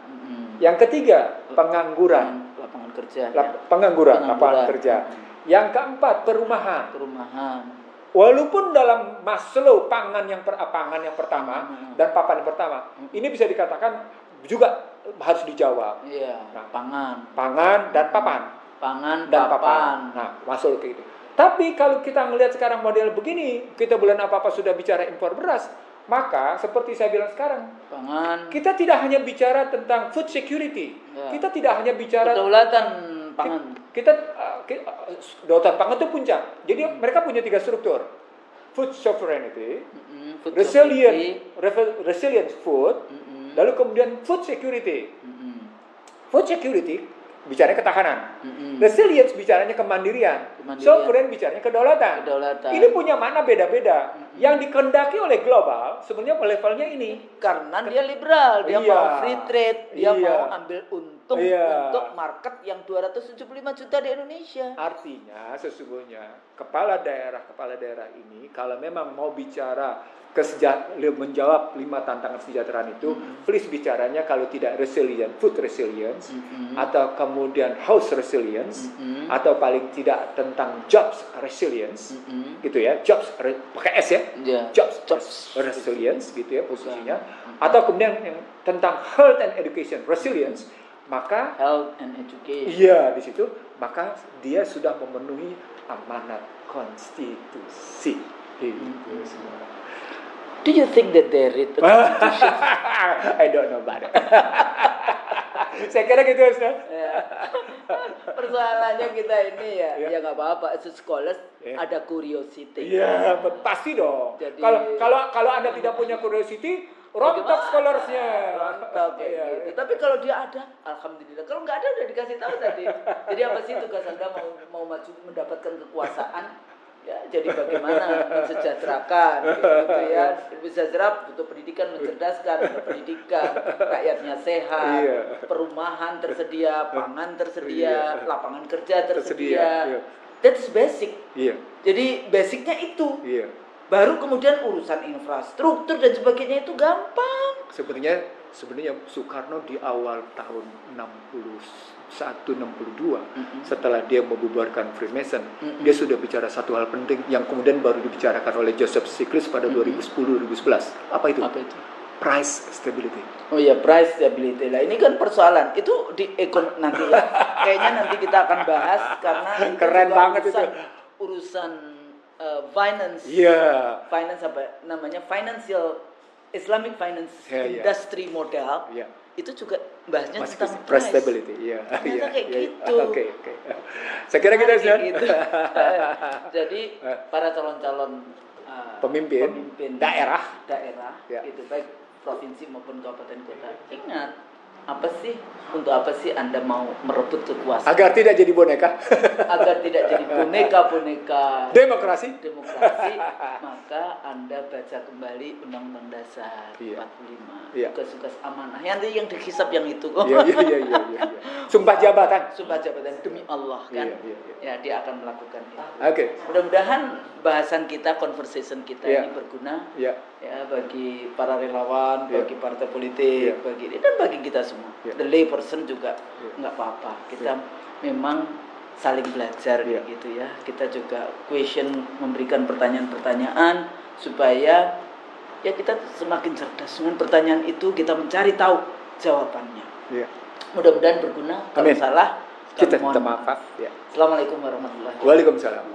Speaker 1: Yang ketiga, pengangguran. Lapangan kerja. Yang keempat, perumahan. Walaupun dalam Maslow pangan yang pertama dan papan yang pertama, ini bisa dikatakan juga harus dijawab.
Speaker 2: Iya.
Speaker 1: Nah,
Speaker 2: pangan
Speaker 1: dan papan.
Speaker 2: Pangan dan papan.
Speaker 1: Nah, masuk ke itu. Tapi kalau kita melihat sekarang model begini, kita bulan apa-apa sudah bicara impor beras, maka seperti saya bilang sekarang,
Speaker 2: pangan.
Speaker 1: Kita tidak hanya bicara tentang food security. Ya. Kita tidak hanya bicara
Speaker 2: kedaulatan pangan.
Speaker 1: Kedaulatan pangan itu puncak. Jadi mereka punya 3 struktur. Food sovereignty, resilient food, lalu kemudian food security. Food security bicaranya ketahanan. Resilience bicaranya kemandirian. Sovereign bicaranya kedaulatan. Ini punya makna beda-beda. Yang dikehendaki oleh global sebenarnya levelnya ini.
Speaker 2: Karena dia liberal, dia mau free trade, dia mau ambil untung untuk market yang 275 juta di Indonesia.
Speaker 1: Artinya sesungguhnya kepala daerah ini kalau memang mau bicara menjawab 5 tantangan kesejahteraan itu, please bicaranya kalau tidak resilient, food resilience, atau kemudian house resilience, atau paling tidak tentang jobs resilience, gitu ya, jobs pakai S ya, jobs resilience, gitu ya posisinya, atau kemudian yang tentang health and education resilience, maka
Speaker 2: health and education,
Speaker 1: iya di situ, maka dia sudah memenuhi amanat konstitusi.
Speaker 2: Do you think that they read the Constitution?
Speaker 1: I don't know about it. Saya kira gitu Ustaz.
Speaker 2: Persoalannya kita ini ya nggak apa-apa. As scholars ada curiosity.
Speaker 1: Iya, pasti dong.
Speaker 2: Jadi,
Speaker 1: kalau Anda tidak punya curiosity, rontok scholarsnya.
Speaker 2: Rontok gitu. Tapi kalau dia ada, alhamdulillah. Kalau nggak ada udah dikasih tahu tadi. Jadi apa sih tugas Anda mau maju mendapatkan kekuasaan? Ya Jadi bagaimana mensejahterakan, gitu ya. Mensejahtera butuh pendidikan, mencerdaskan, butuh pendidikan, rakyatnya sehat,
Speaker 1: Iya.
Speaker 2: perumahan tersedia, pangan tersedia,
Speaker 1: Iya.
Speaker 2: lapangan kerja tersedia.
Speaker 1: Iya.
Speaker 2: That's basic.
Speaker 1: Iya.
Speaker 2: Jadi basicnya itu.
Speaker 1: Iya.
Speaker 2: Baru kemudian urusan infrastruktur dan sebagainya itu gampang.
Speaker 1: Sebenarnya Soekarno di awal tahun 61-62 setelah dia membubarkan Freemason, dia sudah bicara satu hal penting yang kemudian baru dibicarakan oleh Joseph Stiglitz pada 2010-2011. Apa itu?
Speaker 2: Apa itu?
Speaker 1: Price stability.
Speaker 2: Oh iya, price stability. Lah ini kan persoalan. Itu di nanti ya. Kayaknya nanti kita akan bahas karena itu
Speaker 1: Keren
Speaker 2: juga
Speaker 1: banget
Speaker 2: urusan finance.
Speaker 1: Iya.
Speaker 2: Finance apa namanya? Islamic finance industry model.
Speaker 1: Iya.
Speaker 2: Itu juga bahasnya
Speaker 1: Masih
Speaker 2: tentang
Speaker 1: price stability. Iya.
Speaker 2: Ternyata kayak gitu.
Speaker 1: Oke. Saya kira kita sudah
Speaker 2: gitu. Jadi para calon-calon
Speaker 1: pemimpin daerah ya.
Speaker 2: itu baik provinsi maupun kabupaten kota, ingat untuk apa sih Anda mau merebut kekuasaan
Speaker 1: agar tidak jadi boneka,
Speaker 2: agar tidak jadi boneka
Speaker 1: demokrasi,
Speaker 2: maka Anda baca kembali Undang-Undang Dasar 45
Speaker 1: Iya.
Speaker 2: tugas-tugas amanah nanti yang dihisap yang itu
Speaker 1: iya. Sumpah jabatan
Speaker 2: demi Allah kan.
Speaker 1: Iya.
Speaker 2: Ya, dia akan melakukan itu.
Speaker 1: Oke.
Speaker 2: Mudah-mudahan bahasan kita, conversation kita ini berguna ya bagi para relawan, bagi partai politik, bagi ini dan bagi kita semua. The lay person juga nggak apa-apa. Kita memang saling belajar gitu ya. Kita juga memberikan pertanyaan-pertanyaan supaya ya kita semakin cerdas. Dengan pertanyaan itu kita mencari tahu jawabannya.
Speaker 1: Iya.
Speaker 2: Mudah-mudahan berguna. Kalau salah
Speaker 1: kita minta maaf. Ya.
Speaker 2: Assalamualaikum warahmatullahi wabarakatuh.
Speaker 1: Waalaikumsalam.